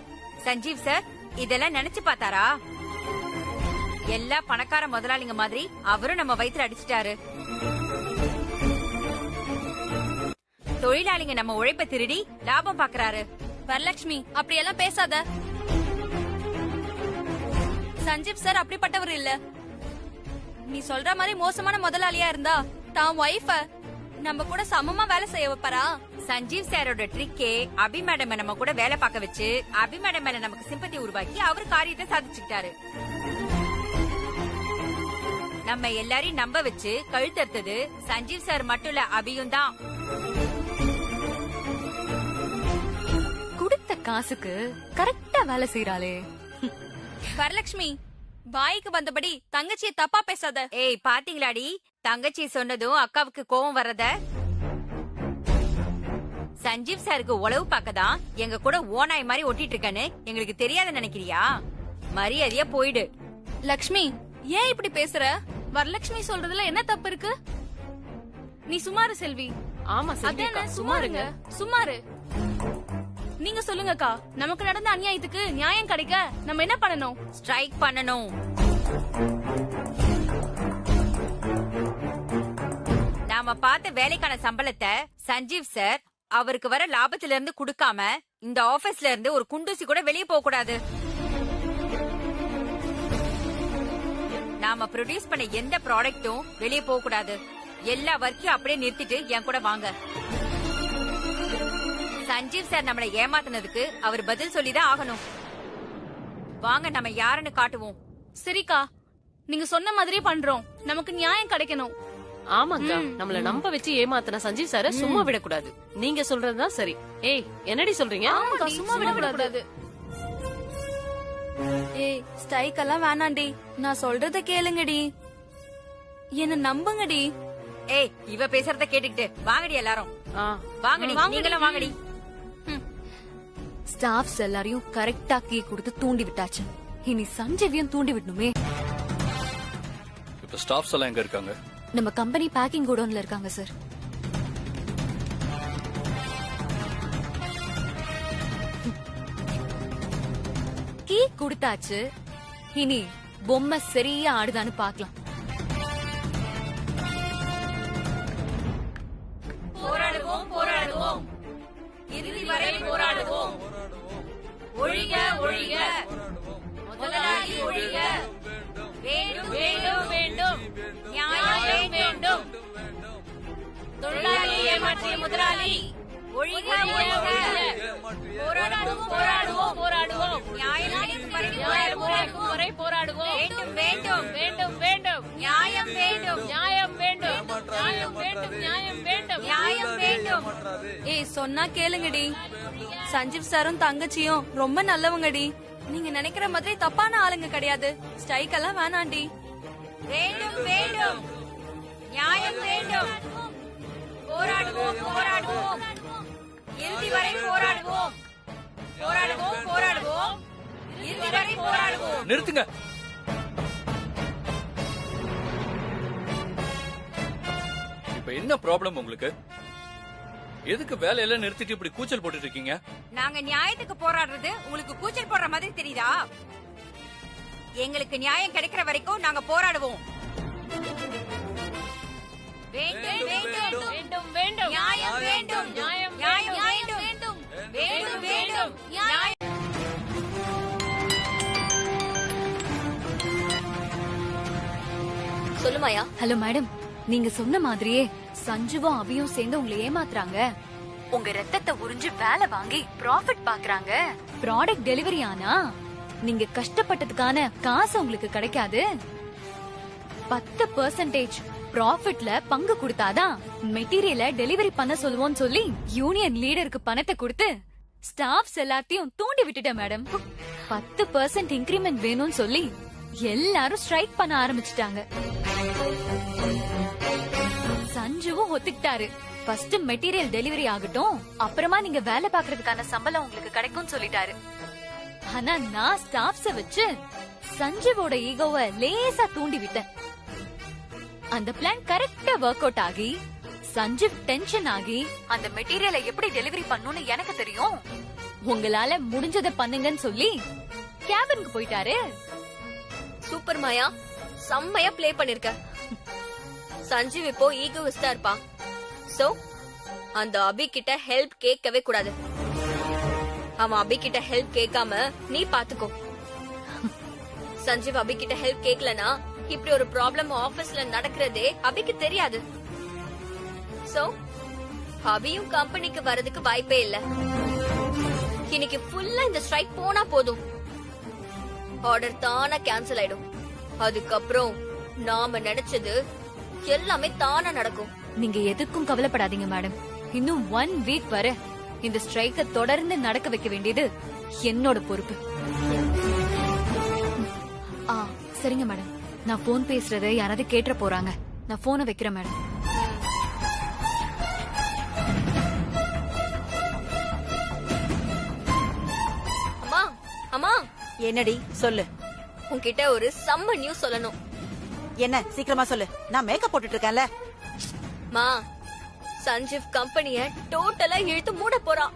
சஞ்சீவ் சார் இதெல்லாம் நினைச்சு பார்த்தாரா? எல்லா பணக்கார முதலாளிங்க மாதிரி அவரும் நம்ம வயித்துல அடிச்சிட்டாரு. தொழிலாளிங்க நம்ம உழைப்ப திருடி லாபம் பாக்குறாரு. வரலட்சுமி, அப்படியெல்லாம் பேசாத. சஞ்சீவ் சார் அப்படிப்பட்டவர் இல்ல. நீ சொல்ற மாதிரி மோசமான முதலாளியா இருந்தா தான் ஒய்ஃப நம்ம கூட சமமா வேலை செய்ய வைப்பாரா? சஞ்சீவ் சாரோட ட்ரிக்கே அபி மேடம் நம்ம கூட வேலை பார்க்க வச்சு அபி மேடம் மேல நமக்கு சிம்பத்தி உருவாக்கி அவர் காரியத்தை சாதிச்சுக்கிட்டாரு. நம்ம எல்லாரையும் நம்ப வச்சு கழுத்தறுத்தது சஞ்சீவ் சார் மட்டும் இல்ல, அபியும் தான். கொடுத்த காசுக்கு கரெக்டா வேலை செய்யறாளே. வரலட்சுமி, வாய்க்கு வந்தபடி தங்கச்சியை தப்பா பேசாத. ஏய் பாத்தீங்களாடி, தங்கச்சி சொன்னதும் அக்காவுக்கு கோவம் வர்றத. சஞ்சீவ் சாருக்கு உளவு பார்க்கதான் எங்க கூட ஓனாய் மாதிரி ஒட்டிட்டு இருக்கேன்னு எங்களுக்கு தெரியாத நினைக்கிறியா? மரியாதையா போயிடு. லக்ஷ்மி, ஏன் இப்படி பேசுற? வரலட்சுமி சொல்றதுல என்ன தப்பு இருக்கு? நீ சுமாரு செல்வி. ஆமா செல்விக்கா, சுமாருங்க. சுமாரு. நீங்க சொல்லுங்கக்கா, நமக்கு நடந்த அநியாயத்துக்கு நியாயம் கிடைக்க நம்ம என்ன பண்ணணும்? ஸ்ட்ரைக் பண்ணணும். நாம பார்த்த வேலைக்கான சம்பளத்தை சஞ்சீவ் சார் அவருக்கு வர லாபத்துல இருந்து கொடுக்காம இந்த ஆபீஸ்ல இருந்து ஒரு குண்டூசி கூட வெளியே போக கூடாது. நாம ப்ரொடியூஸ் பண்ண எந்த ப்ராடக்ட்டும் வெளியே போக கூடாது. எல்லா வர்க்கையும் அப்படியே நிறுத்திட்டு என் கூட வாங்க. சஞ்சீவ் சார் நம்மளை ஏமாத்தினதுக்கு அவர் பதில் சொல்லிதான் ஆகணும். வாங்க, நம்ம யாருன்னு காட்டுவோம். சரிக்கா, நீங்க சொன்ன மாதிரியே பண்றோம். நமக்கு நியாயம் கிடைக்கணும். ஆமாக்கா, நம்மள நம்ப வச்சு ஏமாத்தின சஞ்சீவ் சார சும்மா விடக்கூடாது. நீங்க சொல்றதுதான் சரி. ஏய், என்னடி சொல்றீங்க? ஆமாக்கா, சும்மா விடக்கூடாது. ஏய், ஸ்ட்ரைக் எல்லாம் வேணாண்டி, நான் சொல்றத கேளுங்கடி, என்ன நம்புங்கடி. ஏய், இவ பேசுறத கேட்டுக்கிட்டு வாங்கடி எல்லாரும். வாங்கடி, நீங்களும் வாங்கடி. ஸ்டாஃப்ஸ் எல்லாரையும் கரெக்டா கீ கொடுத்து தூண்டி விட்டாச்சு. இனி சஞ்சீவியும் தூண்டி விடணுமே. இப்ப ஸ்டாஃப்ஸ் எல்லாம் எங்க இருக்காங்க? நம்ம கம்பெனி பேக்கிங் கோடவுன்ல இருக்காங்க சார். கீ கொடுத்தாச்சு, இனி பொம்மை சரியா ஆடுதான்னு பாக்கலாம். போராடுவோம், போராடுவோம், இறுதி வரை போராடுவோம். ஒழிக, ஒழிக, முதலாளி ஒழிக. வேண்டும், வேண்டும், வேண்டும், நியாயம் வேண்டும். தொழிலாளி ஏமாற்றிய முதலாளி ஒழிக, ஒழிக. போராடுவோம், போராடுவோம், போராடுவோம். நியாயம் கிடைக்கும் வரை போராடுவோம். வேண்டும், வேண்டும், வேண்டும், வேண்டும், நியாயம் வேண்டும், நியாயம் வேண்டும், நியாயம் வேண்டும், நியாயம் வேண்டும், நியாயம் வேண்டும். ஏய், சொன்னா கேளுங்கடி. சஞ்சீவ் சாரும் தங்கச்சியும் ரொம்ப நல்லவங்கடி. நீங்க நினைக்கிற மாதிரி தப்பான ஆளுங்க கிடையாது. ஸ்ட்ரைக் எல்லாம் வேணாண்டி. வேண்டும், வேண்டும், நியாயம் வேண்டும். போராடுவோம், போராடுவோம், இறுதி வரை போராடுவோம். போராடுவோம், போராடுவோம், இறுதி வரை போராடுவோம். நிறுத்துங்க. இப்ப என்ன ப்ராப்ளம் உங்களுக்கு? எதுக்கு வேலையெல்லாம் நிறுத்திட்டு இப்படி கூச்சல் போட்டுட்டு இருக்கீங்க? நாங்க நியாயத்துக்கு போராடுறது உங்களுக்கு கூச்சல் போடுற மாதிரி தெரியுதா? எங்களுக்கு நியாயம் கிடைக்கிற வரைக்கும் நாங்க போராடுவோம். வேண்டும், வேண்டும், வேண்டும், வேண்டும், நியாயம் வேண்டும், நியாயம் வேண்டும், வேண்டும், வேண்டும், நியாயம். சொல்லுமாயா. ஹலோ மேடம், நீங்க சொன்ன மாதிரியே சஞ்சுவும் அபியும் சேர்ந்து உங்களை ஏமாத்துறாங்க. உங்க ரத்தத்தை உறிஞ்சு வேலை வாங்கி ப்ராஃபிட் பாக்குறாங்க. ப்ராடக்ட் டெலிவரி ஆனா நீங்க கஷ்டப்பட்டதுக்கான காசு உங்களுக்கு கிடைக்காது. 10% ப்ராஃபிட்ல பங்கு கொடுத்தாதான் மெட்டீரியலை டெலிவரி பண்ண சொல்லுவோம்னு சொல்லி யூனியன் லீடருக்கு பணத்தை கொடுத்து ஸ்டாஃப்ஸ் எல்லாத்தையும் தூண்டி விட்டுட்டேன் மேடம். 10% இன்கிரிமெண்ட் வேணும்னு சொல்லி எல்லாரும் ஸ்ட்ரைக் பண்ண ஆரம்பிச்சிட்டாங்க. சஞ்சுவும் ஒத்துக்கிட்டாரு. ஃபர்ஸ்ட் மெட்டீரியல் டெலிவரி ஆகட்டும், அப்புறமா நீங்க வேலை பாக்குறதுக்கான சம்பளம் உங்களுக்கு கிடைக்கும்னு சொல்லிட்டாரு. ஆனா நான் ஸ்டாஃப்ஸ வச்சு சஞ்சுவோட ஈகோவை லேசா தூண்டி விட்டேன். அந்த பிளான் கரெக்டா ஒர்க் அவுட் ஆகி சஞ்சீவ் டென்ஷன் ஆகி அந்த மெட்டீரியலை எப்படி டெலிவரி பண்ணணும்னு எனக்கு தெரியும், உங்களால முடிஞ்சதை பண்ணுங்கன்னு சொல்லி கேபினுக்கு போயிட்டாரு. சூப்பர் மாயா, செம்மையா ப்ளே பண்ணிருக்க. சஞ்சீவ் இப்போ ஈகோவிஸ்டா இருப்பான். சோ அந்த அபி கிட்ட ஹெல்ப் கேட்கவே கூடாது. அவன் அபி கிட்ட ஹெல்ப் கேட்காம நீ பாத்துக்கோ. சஞ்சீவ் அபி கிட்ட ஹெல்ப் கேட்கலனா இப்படி ஒரு ப்ராப்ளம் ஆபீஸ்ல நடக்கிறதே அபிக்கு தெரியாது. சோ அபியும் கம்பெனிக்கு வரதுக்கு வாய்ப்பே இல்ல. இன்னைக்கு ஃபுல்லா இந்த ஸ்ட்ரைக் போனா போதும், ஆர்டர் தானா கேன்சல் ஆயிடும். அதுக்கப்புறம் நாம நினைச்சது எல்லாமே தானா நடக்கும். நீங்க எதுக்கும் கவலைப்படாதீங்க மேடம். இன்னும் 1 வீக் வரை இந்த ஸ்ட்ரைக்க தொடர்ந்து நடக்க வைக்க வேண்டியது என்னோட பொறுப்பு. சரிங்க மேடம், நான் போன் பேசுறத யாராவது கேட்டுற போறாங்க. நான் போனை வைக்கிறேன் மேடம். அம்மா அம்மா, என்னடி சொல்லு. உன்கிட்ட ஒரு செம்ம நியூஸ் சொல்லணும். என்ன சீக்கிரமா சொல்லு, நான் மேக்கப் போட்டுட்டு இருக்கேன்ல. மா, சஞ்சீவ் கம்பெனிய டோட்டலா இழுத்து மூட போறான்.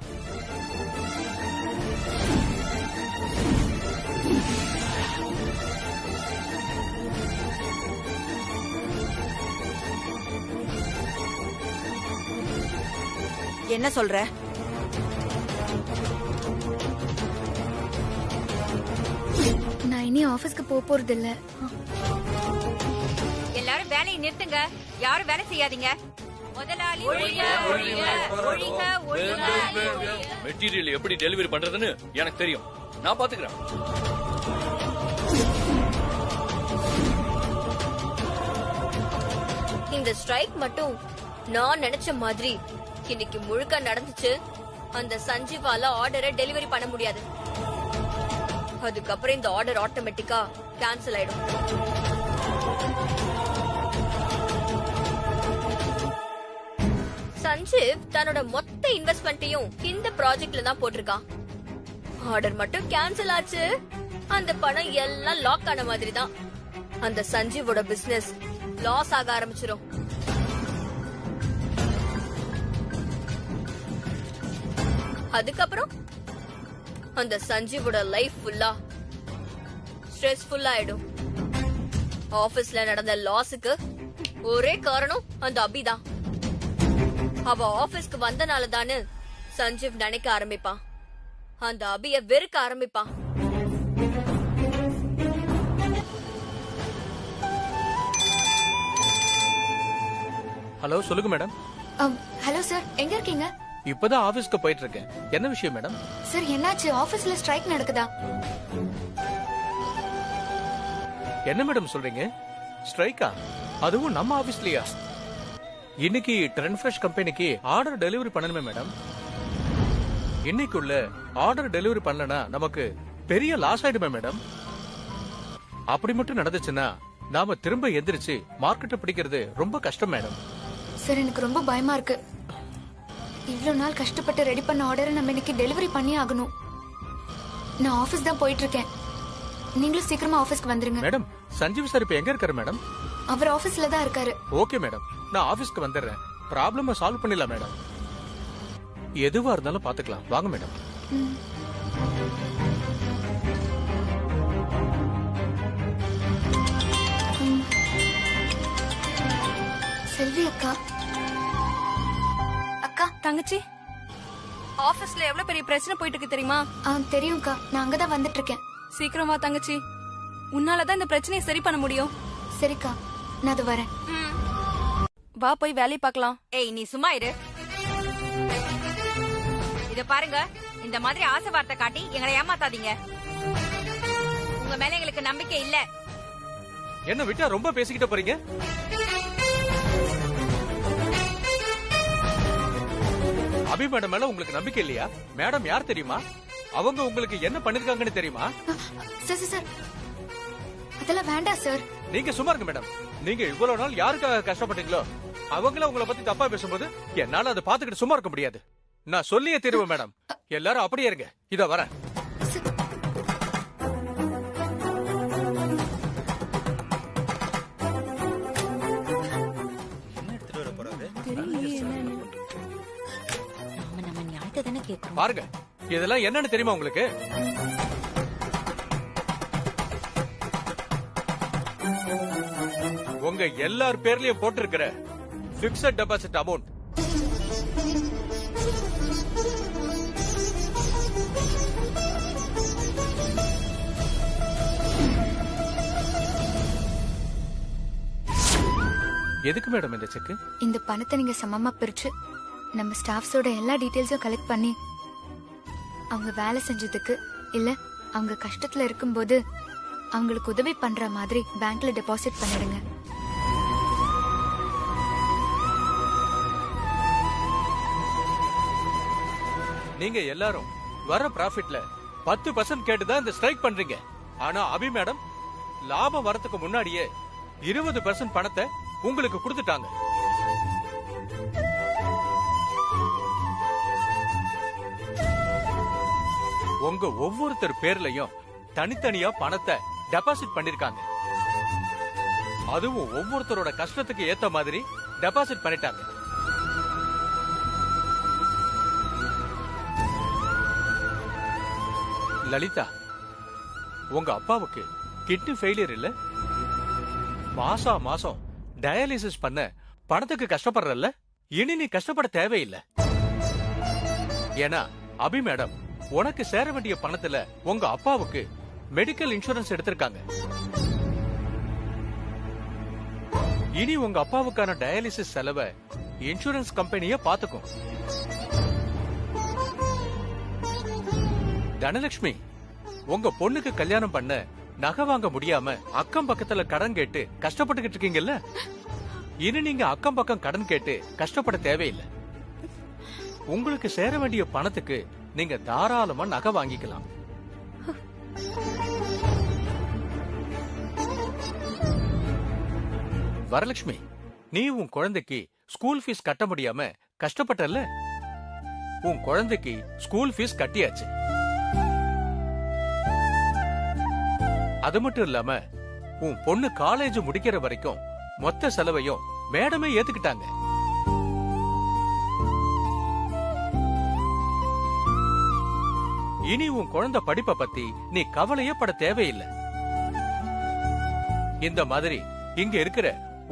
என்ன சொல்ற? நான் இனி ஆபீஸ்க்கு போறது இல்ல. எல்லாரும் வேலையை நிறுத்துங்க. யாரும் வேலை செய்யாதீங்க. முதலாளி ஒழிக, ஒழிக, ஒழிக, ஒழிக. மெட்டீரியல் எப்படி டெலிவரி பண்றதுன்னு எனக்கு தெரியும். நான் பாத்துக்கிறேன். இந்த ஸ்ட்ரைக் மட்டும் நான் நினைச்ச மாதிரி இன்னைக்கு முழுக்க நடந்துச்சு. அந்த சஞ்சீவால ஆர்டரை டெலிவரி பண்ண முடியாது. அதுக்கப்புறம் இந்த ஆர்டர் ஆட்டோமேட்டிக்கா கேன்சல் ஆயிடும். சஞ்சீவ் தன்னோட மொத்த இன்வெஸ்ட்மெண்ட்டையும் இந்த ப்ராஜெக்ட்ல தான் போட்டிருக்கான். ஆர்டர் மட்டும் கேன்சல் ஆச்சு, அந்த பணம் எல்லாம் லாக் ஆன மாதிரி தான். அந்த சஞ்சீவோட பிசினஸ் லாஸ் ஆக ஆரம்பிச்சிரும். அதுக்கப்புறம் அந்த சஞ்சீவோட லைஃப் ஃபுல்லா ஸ்ட்ரெஸ்ஃபுல்லா ஆயிடும். ஆபீஸ்ல நடந்த லாஸுக்கு ஒரே காரணம் அந்த அபிதான். அவ ஆபீஸ்க்கு வந்தனால தானே சஞ்சீவ் நினைக்க ஆரம்பிப்பான். அந்த அபிய வெறுக்க ஆரம்பிப்பான். ஹலோ, சொல்லுங்க மேடம். ஹலோ சார், எங்க இருக்கீங்க? இப்பதான் ஆபீஸ்க்கு போயிட்டு இருக்கேன். என்ன விஷயம் மேடம்? சார், என்னாச்சு? ஆபீஸ்ல ஸ்ட்ரைக் நடக்குதா? என்ன மேடம் சொல்றீங்க? ஸ்ட்ரைக்கா? அதுவும் நம்ம ஆபீஸ்லயா? இன்னைக்கு ட்ரெண்ட் ஃப்ரெஷ் கம்பெனிக்கு ஆர்டர் டெலிவரி பண்ணணுமே மேடம். இன்னைக்குள்ள ஆர்டர் டெலிவரி பண்ணலனா நமக்கு பெரிய லாஸ் ஆயிடுமே மேடம். அப்படி மட்டும் நடந்துச்சுன்னா நாம திரும்ப எந்திரிச்சு மார்க்கெட்டை பிடிக்கிறது ரொம்ப கஷ்டம் மேடம். சார், எனக்கு ரொம்ப பயமா இருக்கு. இவ்வளவு நாள் கஷ்டப்பட்டு ரெடி பண்ண ஆர்டரை நம்ம இன்னைக்கு டெலிவரி பண்ணி ஆகணும். நான் ஆபீஸ் தான் போயிட்டு இருக்கேன். நீங்களும் சீக்கிரமா ஆபீஸ்க்கு வந்துருங்க. மேடம், சஞ்சீவ் சார் இப்ப எங்க இருக்காரு மேடம்? அவர் ஆபீஸ்ல தான் இருக்காரு. ஓகே மேடம், நான் ஆபீஸ்க்கு வந்துடுறேன். ப்ராப்ளம் சால்வ் பண்ணிடலாம் மேடம். எதுவா இருந்தாலும் பாத்துக்கலாம். வாங்க மேடம். செல்வி அக்கா. அக்கா, தங்கச்சி, ஆபீஸ்ல எவ்வளவு பெரிய பிரச்சனை போயிட்டு இருக்கு தெரியுமா? தெரியும்க்கா, நான் அங்கதான் வந்துட்டு இருக்கேன். சீக்கிரம் வா தங்கச்சி, உன்னாலதான் இந்த பிரச்சனையை சரி பண்ண முடியும். சரிக்கா, நான் அது வரேன். வா, போய் வேலையை பார்க்கலாம். ஏய், நீ சும்மா இரு. இத பாருங்க, இந்த மாதிரி ஆசை வார்த்தை காட்டி எங்களை ஏமாத்தாதீங்க. உங்க மேல எங்களுக்கு நம்பிக்கை இல்ல. என்ன விட்டா ரொம்ப பேசிக்கிட்ட போறீங்க? அபி மேடம் மேல உங்களுக்கு நம்பிக்கை இல்லையா? மேடம் யார் தெரியுமா? அவங்க உங்களுக்கு என்ன பண்ணிருக்காங்கன்னு தெரியுமா? சார் சார், அதெல்லாம் வேண்டாம் சார். நீங்க சும்மா இருங்க மேடம். நீங்க இவ்வளவு நாள் யாருக்காக கஷ்டப்பட்டீங்களோ அவங்கள உங்களை பத்தி தப்பா பேசும்போது என்னால அதை பாத்துக்கிட்டு சும்மா இருக்க முடியாது. நான் சொல்லியே தருவேன் மேடம். எல்லாரும் அப்படியே இருங்க. இத வரேன். பாருங்க, இதெல்லாம் என்னன்னு தெரியுமா உங்களுக்கு? உங்க எல்லார் பேர்லயும் போட்டிருக்கிற பிக்ஸட் டெபாசிட் அமௌண்ட். எதுக்கு மேடம் இந்த செக்? இந்த பணத்தை நீங்க சமமா பிரிச்சு நம்ம ஸ்டாஃப்ஸோட எல்லா டீடைல்ஸும் கலெக்ட் பண்ணி அவங்க வேலை செஞ்சதுக்கு இல்ல அவங்க கஷ்டத்துல இருக்கும்போது அவங்களுக்கு உதவி பண்ற மாதிரி பேங்க்ல டெபாசிட் பண்ணிடுங்க. நீங்க எல்லாரும் வர ப்ராஃபிட்ல 10% கேட்டுதான் இந்த ஸ்ட்ரைக் பண்றீங்க. ஆனா அபி மேடம் லாபம் வரதுக்கு முன்னாடியே 20% பணத்தை உங்களுக்கு கொடுத்துட்டாங்க. உங்க ஒவ்வொருத்தர் பேர்லயும் தனித்தனியா பணத்தை டெபாசிட் பண்ணிருக்காங்க. அதுவும் ஒவ்வொருத்தரோட கஷ்டத்துக்கு ஏத்த மாதிரி டெபாசிட் பண்ணிட்டாங்க. லலிதா, உங்க அப்பாவுக்கு கிட்னி ஃபெயிலியர் இல்ல? மாசா மாசம் டயாலிசிஸ் பண்ண பணத்துக்கு கஷ்டப்படுறல்ல? இனி நீ கஷ்டப்பட தேவையில்லை. ஏன்னா அபி மேடம் உனக்கு சேர வேண்டிய பணத்துல உங்க அப்பாவுக்கு மெடிக்கல் இன்சூரன்ஸ் எடுத்திருக்காங்க. இனி உங்க அப்பாவுக்கான டயாலிசிஸ் செலவை இன்சூரன்ஸ் கம்பெனிய பாத்துக்கும். தனலட்சுமி, உங்க பொண்ணுக்கு கல்யாணம் பண்ண நகை வாங்க முடியாம அக்கம் பக்கத்துல கடன் கேட்டு கஷ்டப்பட்டுக்கிட்டு இருக்கீங்கல்ல? இனி நீங்க அக்கம் பக்கம் கடன் கேட்டு கஷ்டப்பட தேவையில்லை. உங்களுக்கு சேர வேண்டிய பணத்துக்கு நீங்க தாராளமா நகை வாங்கிக்கலாம். வரலட்சுமி, நீ உன் குழந்தைக்கு ஸ்கூல் ஃபீஸ் கட்ட முடியாம கஷ்டப்பட்டல்ல? உன் குழந்தைக்கு ஸ்கூல் ஃபீஸ் கட்டியாச்சு. அது மட்டும் இல்லாம உன் பொண்ணு காலேஜ் முடிக்கிற வரைக்கும் மொத்த செலவையும் மேடமே ஏத்துக்கிட்டாங்க. இனி உன் குழந்தை படிப்பை பத்தி நீ கவலையே பட தேவையில்லை. இந்த மாதிரி இங்க இருக்கிற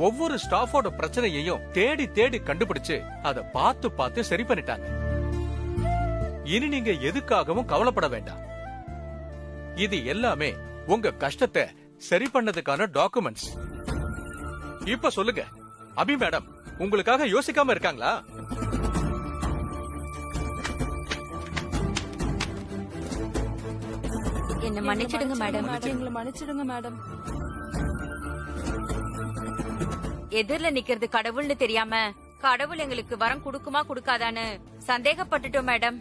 ஒவ்வொரு ஸ்டாஃபோட பிரச்சனையையும் தேடி தேடி கண்டுபிடிச்சு அதை பார்த்து பார்த்து சரி பண்ணிட்டாங்க. இனி நீங்க எதுக்காகவும் கவலைப்பட வேண்டாம். இது எல்லாமே உங்க கஷ்டத்தை சரி பண்ணதுக்கான டாக்குமெண்ட்ஸ். இப்ப சொல்லுங்க, அபி மேடம் உங்களுக்காக யோசிக்காம இருக்காங்களா? என்ன மன்னிச்சிடுங்க மேடம். எங்களை மன்னிச்சிடுங்க மேடம். எதிரில நிக்கிறது கடவுள்னு தெரியாம கடவுள் எங்களுக்கு வரம் கொடுக்குமா கொடுக்காதான்னு சந்தேகப்பட்டுட்டோம் மேடம்.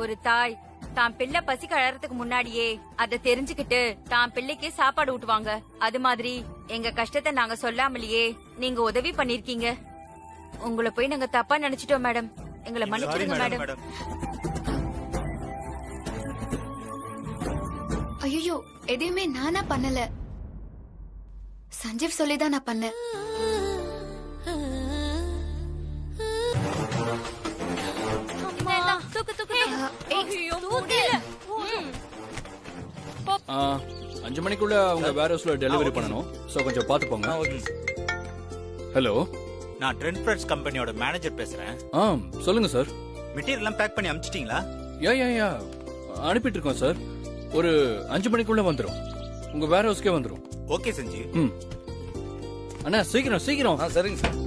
ஒரு தாய் தான் பிள்ளை பசிக்கு அழறதுக்கு முன்னாடியே அதை தெரிஞ்சுக்கிட்டு தான் பிள்ளைக்கு சாப்பாடு ஊட்டுவாங்க. அது மாதிரி எங்க கஷ்டத்தை நாங்க சொல்லாமலேயே நீங்க உதவி பண்ணிருக்கீங்க. உங்களை போய் நாங்க தப்பா நினைச்சிட்டோம் மேடம். எங்களை மன்னிச்சிடுங்க மேடம். ஐயோ, எதையுமே நானா பண்ணல. சஞ்சீவ் சொல்லிதான் நான் பண்ணேன். ஆ, 5 மணிக்குள்ள அவங்க வேர் ஹவுஸ்ல டெலிவரி பண்ணணும். சோ கொஞ்சம் பாத்து போங்க. ஹலோ, நான் ட்ரெண்ட் ஃப்ரெட்ஸ் கம்பெனியோட மேனேஜர் பேசுறேன். சொல்லுங்க சார். மெட்டீரியல் எல்லாம் பேக் பண்ணி அனுப்பிச்சிட்டீங்களா? யா அனுப்பிட்டு இருக்கோம் சார். ஒரு 5 மணிக்குள்ள வந்துரும். உங்க வேர் ஹவுஸ்க்கே வந்துரும். ஓகே சஞ்சீவ். அண்ணா சீக்கிரம் சீக்கிரம். சரிங்க சார்.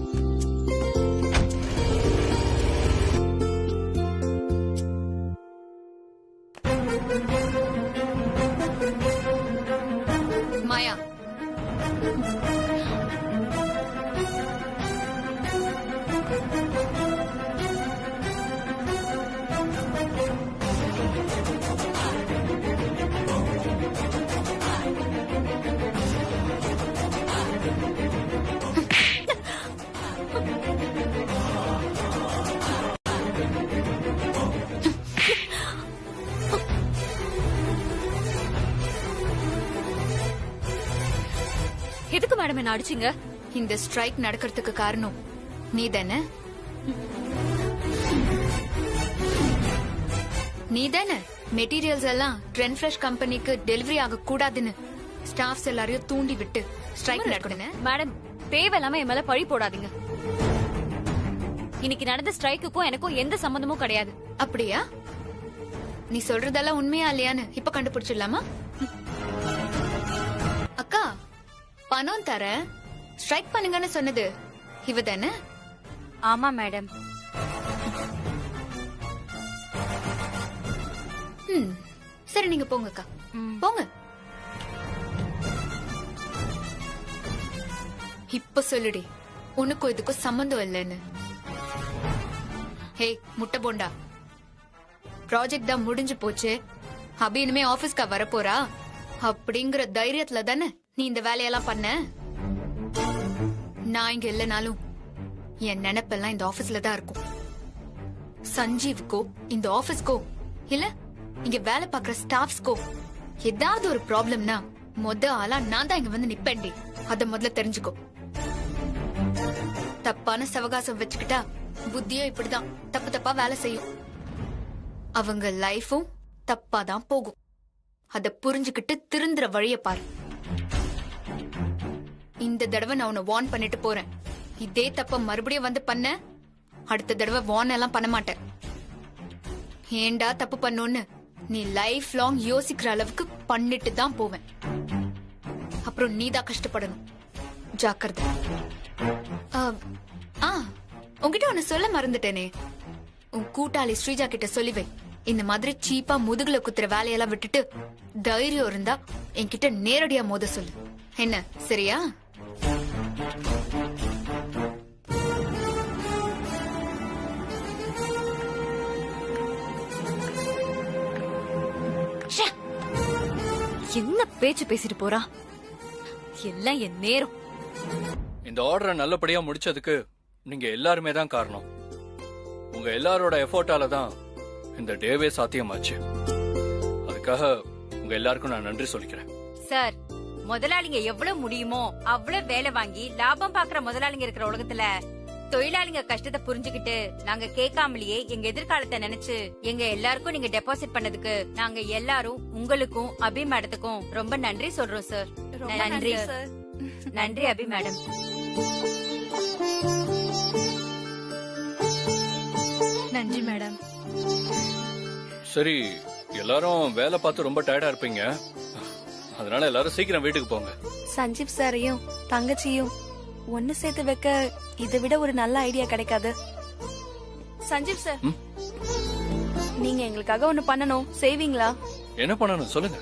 மாயா, எதுக்கு மேடம் என்ன அடிச்சீங்க? இந்த ஸ்ட்ரைக் நடக்கிறதுக்கு காரணம் நீ தானே? நீ தானே மெட்டீரியல்ஸ் எல்லாம் ட்ரெண்ட் ஃப்ரெஷ் கம்பெனிக்கு டெலிவரி ஆக கூடாதுன்னு ஸ்டாஃப்ஸ் எல்லாரையும் தூண்டி விட்டு ஸ்ட்ரைக் நடக்கணும். மேடம், தேவையில்லாம என் மேல பழி போடாதீங்க. இன்னைக்கு நடந்த ஸ்ட்ரைக்குக்கும் எனக்கும் எந்த சம்பந்தமும் கிடையாது. அப்படியா? நீ சொல்றதெல்லாம் உண்மையா இல்லையான்னு இப்ப கண்டுபிடிச்சிடலாமா? அக்கா, பணம் தர, ஸ்ட்ரைக் பண்ணுங்கன்னு சொன்னது இவ தானே? ஆமா மேடம். சரி நீங்க போங்கக்கா, போங்க. இப்ப சொல்லுடி, உனக்கும் இதுக்கும் சம்பந்தம் இல்லைன்னு. ஹே முட்டை போண்டா, ப்ராஜெக்ட் தான் முடிஞ்சு போச்சு. அபி இனிமே ஆபீஸ்க்கா வரப்போறா அப்படிங்கிற தைரியத்துல தானே நீ இந்த வேலையெல்லாம் பண்ண? நான் இங்க இல்லனாலும் என் நினைப்பெல்லாம் இந்த ஆபீஸ்ல தான் இருக்கும். சஞ்சீவுக்கோ இந்த ஆபீஸ்க்கோ இல்ல இங்க வேலை பாக்குற ஸ்டாஃப்ஸ்க்கோ ஏதாவது ஒரு ப்ராப்ளம்னா ஆளா நான் தான் இங்க வந்து நிப்பேன்டி. அத முதல்ல தெரிஞ்சுக்கோ. தப்பான சவகாசம் வச்சுக்கிட்டா புத்தியும் இப்படிதான் தப்பு தப்பா வேலை செய்யும். அவங்க லைஃபும் தப்பா தான் போகும். அத புரிஞ்சுக்கிட்டு திருந்துற வழிய பாரு. இந்த தடவை நான் உன்னை வார்ன் பண்ணிட்டு போறேன். இதே தப்ப மறுபடியும் வந்து பண்ண அடுத்த தடவை வார்ன் எல்லாம் பண்ண மாட்டேன். ஏண்டா தப்பு பண்ணுன்னு நீ லைஃப் லாங் யோசிக்கிற அளவுக்கு பண்ணிட்டு தான் போவேன். அப்புறம் நீதான் கஷ்டப்படணும். ஜாக்கிரதை. உன்கிட்ட ஒன்னு சொல்ல மறந்துட்டேனே. உன் கூட்டாளி ஸ்ரீஜா கிட்ட சொல்லிவை, இந்த மாதிரி சீப்பா முதுகுல குத்துற வேலையெல்லாம் விட்டுட்டு தைரியம் இருந்தா என்கிட்ட நேரடியா மோத சொல்லு. என்ன சரியா? என்ன பேச்சு பேசிட்டு போறா? எல்லாம் என் நேரம். இந்த ஆர்டரை நல்லபடியா முடிச்சதுக்கு நீங்க எல்லாருமே தான் காரணம். உங்க எல்லாரோட எஃபோர்ட்டால தான் இந்த டேவே சாத்தியமாச்சு. அதுக்காக உங்க எல்லாருக்கும் நான் நன்றி சொல்லிக்கிறேன். சார், முதலாளிங்க எவ்வளவு முடியுமோ அவ்வளவு வேலை வாங்கி லாபம் பாக்குற முதலாளிங்க இருக்கிற உலகத்துல தொழிலாளிங்க கஷ்டத்தை புரிஞ்சுக்கிட்டு நாங்க கேட்காமலேயே எங்க எதிர்காலத்தை நினைச்சு எங்க எல்லாருக்கும் நீங்க டெபாசிட் பண்ணதுக்கு நாங்க எல்லாரும் உங்களுக்கும் அபி மேடத்துக்கும் ரொம்ப நன்றி சொல்றோம் சார். நன்றி நன்றி அபி மேடம். நன்றி மேடம். சரி, எல்லாரும் வேலை பார்த்து ரொம்ப டயர்டா இருப்பீங்க. அதனால எல்லாரும் சீக்கிரம் வீட்டுக்கு போங்க. சஞ்சீவ் சாரையும் தங்கச்சியும் ஒன்னு சேர்த்து வைக்க இதை விட ஒரு நல்ல ஐடியா கிடைக்காது. சஞ்சீவ் சார், நீங்க எங்களுக்காக ஒண்ணு பண்ணணும், செய்வீங்களா? என்ன பண்ணணும் சொல்லுங்க.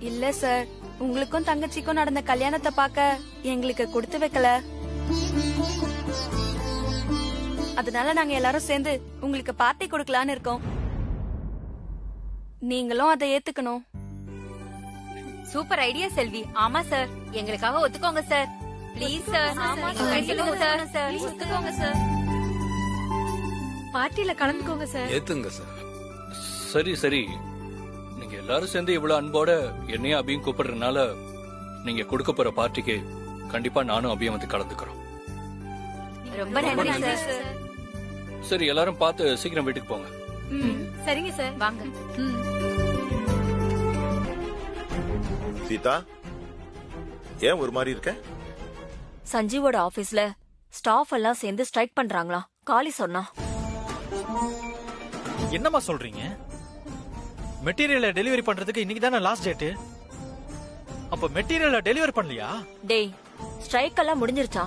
இல்ல சார், உங்களுக்கும் தங்கச்சிக்கும் நடந்த கல்யாணத்தை பார்க்க எங்களுக்கு கொடுத்து வைக்கல. அதனால நாங்க எல்லாரும் சேர்ந்து உங்களுக்கு பார்ட்டி கொடுக்கலான்னு இருக்கோம். நீங்களும் அதை ஏத்துக்கணும். Super idea Selvi. ஆமா சார், எங்களுக்காக ஒத்துக்கோங்க சார். Please sir. ஒத்துக்கோங்க சார். பார்ட்டில கலந்துக்கோங்க சார். ஏத்துங்க சார். சரி சரி, நீங்க எல்லாரும் சேர்ந்து இவ்வளவு அன்போட என்னையும் அபியும் கூப்பிடுறதுனால நீங்க கொடுக்க போற பார்ட்டிக்கு கண்டிப்பா நானும் அபியும் வந்து கலந்துக்கிறோம். ரொம்ப நன்றி சார். சரி, எல்லாரும் பார்த்து சீக்கிரம் வீட்டுக்கு போங்க. சரிங்க சார், வாங்க. சீதா, ஏன் ஒரு மாதிரி இருக்க? சஞ்சீவோட ஆபீஸ்ல ஸ்டாஃப் எல்லாம் சேர்ந்து ஸ்ட்ரைக் பண்றாங்களா? காளி சொன்னா. என்னமா சொல்றீங்க? மெட்டீரியலை டெலிவரி பண்றதுக்கு இன்னைக்கு தானே லாஸ்ட் டேட். அப்ப மெட்டீரியலை டெலிவரி பண்ணலையா? டேய், ஸ்ட்ரைக் எல்லாம் முடிஞ்சிருச்சா?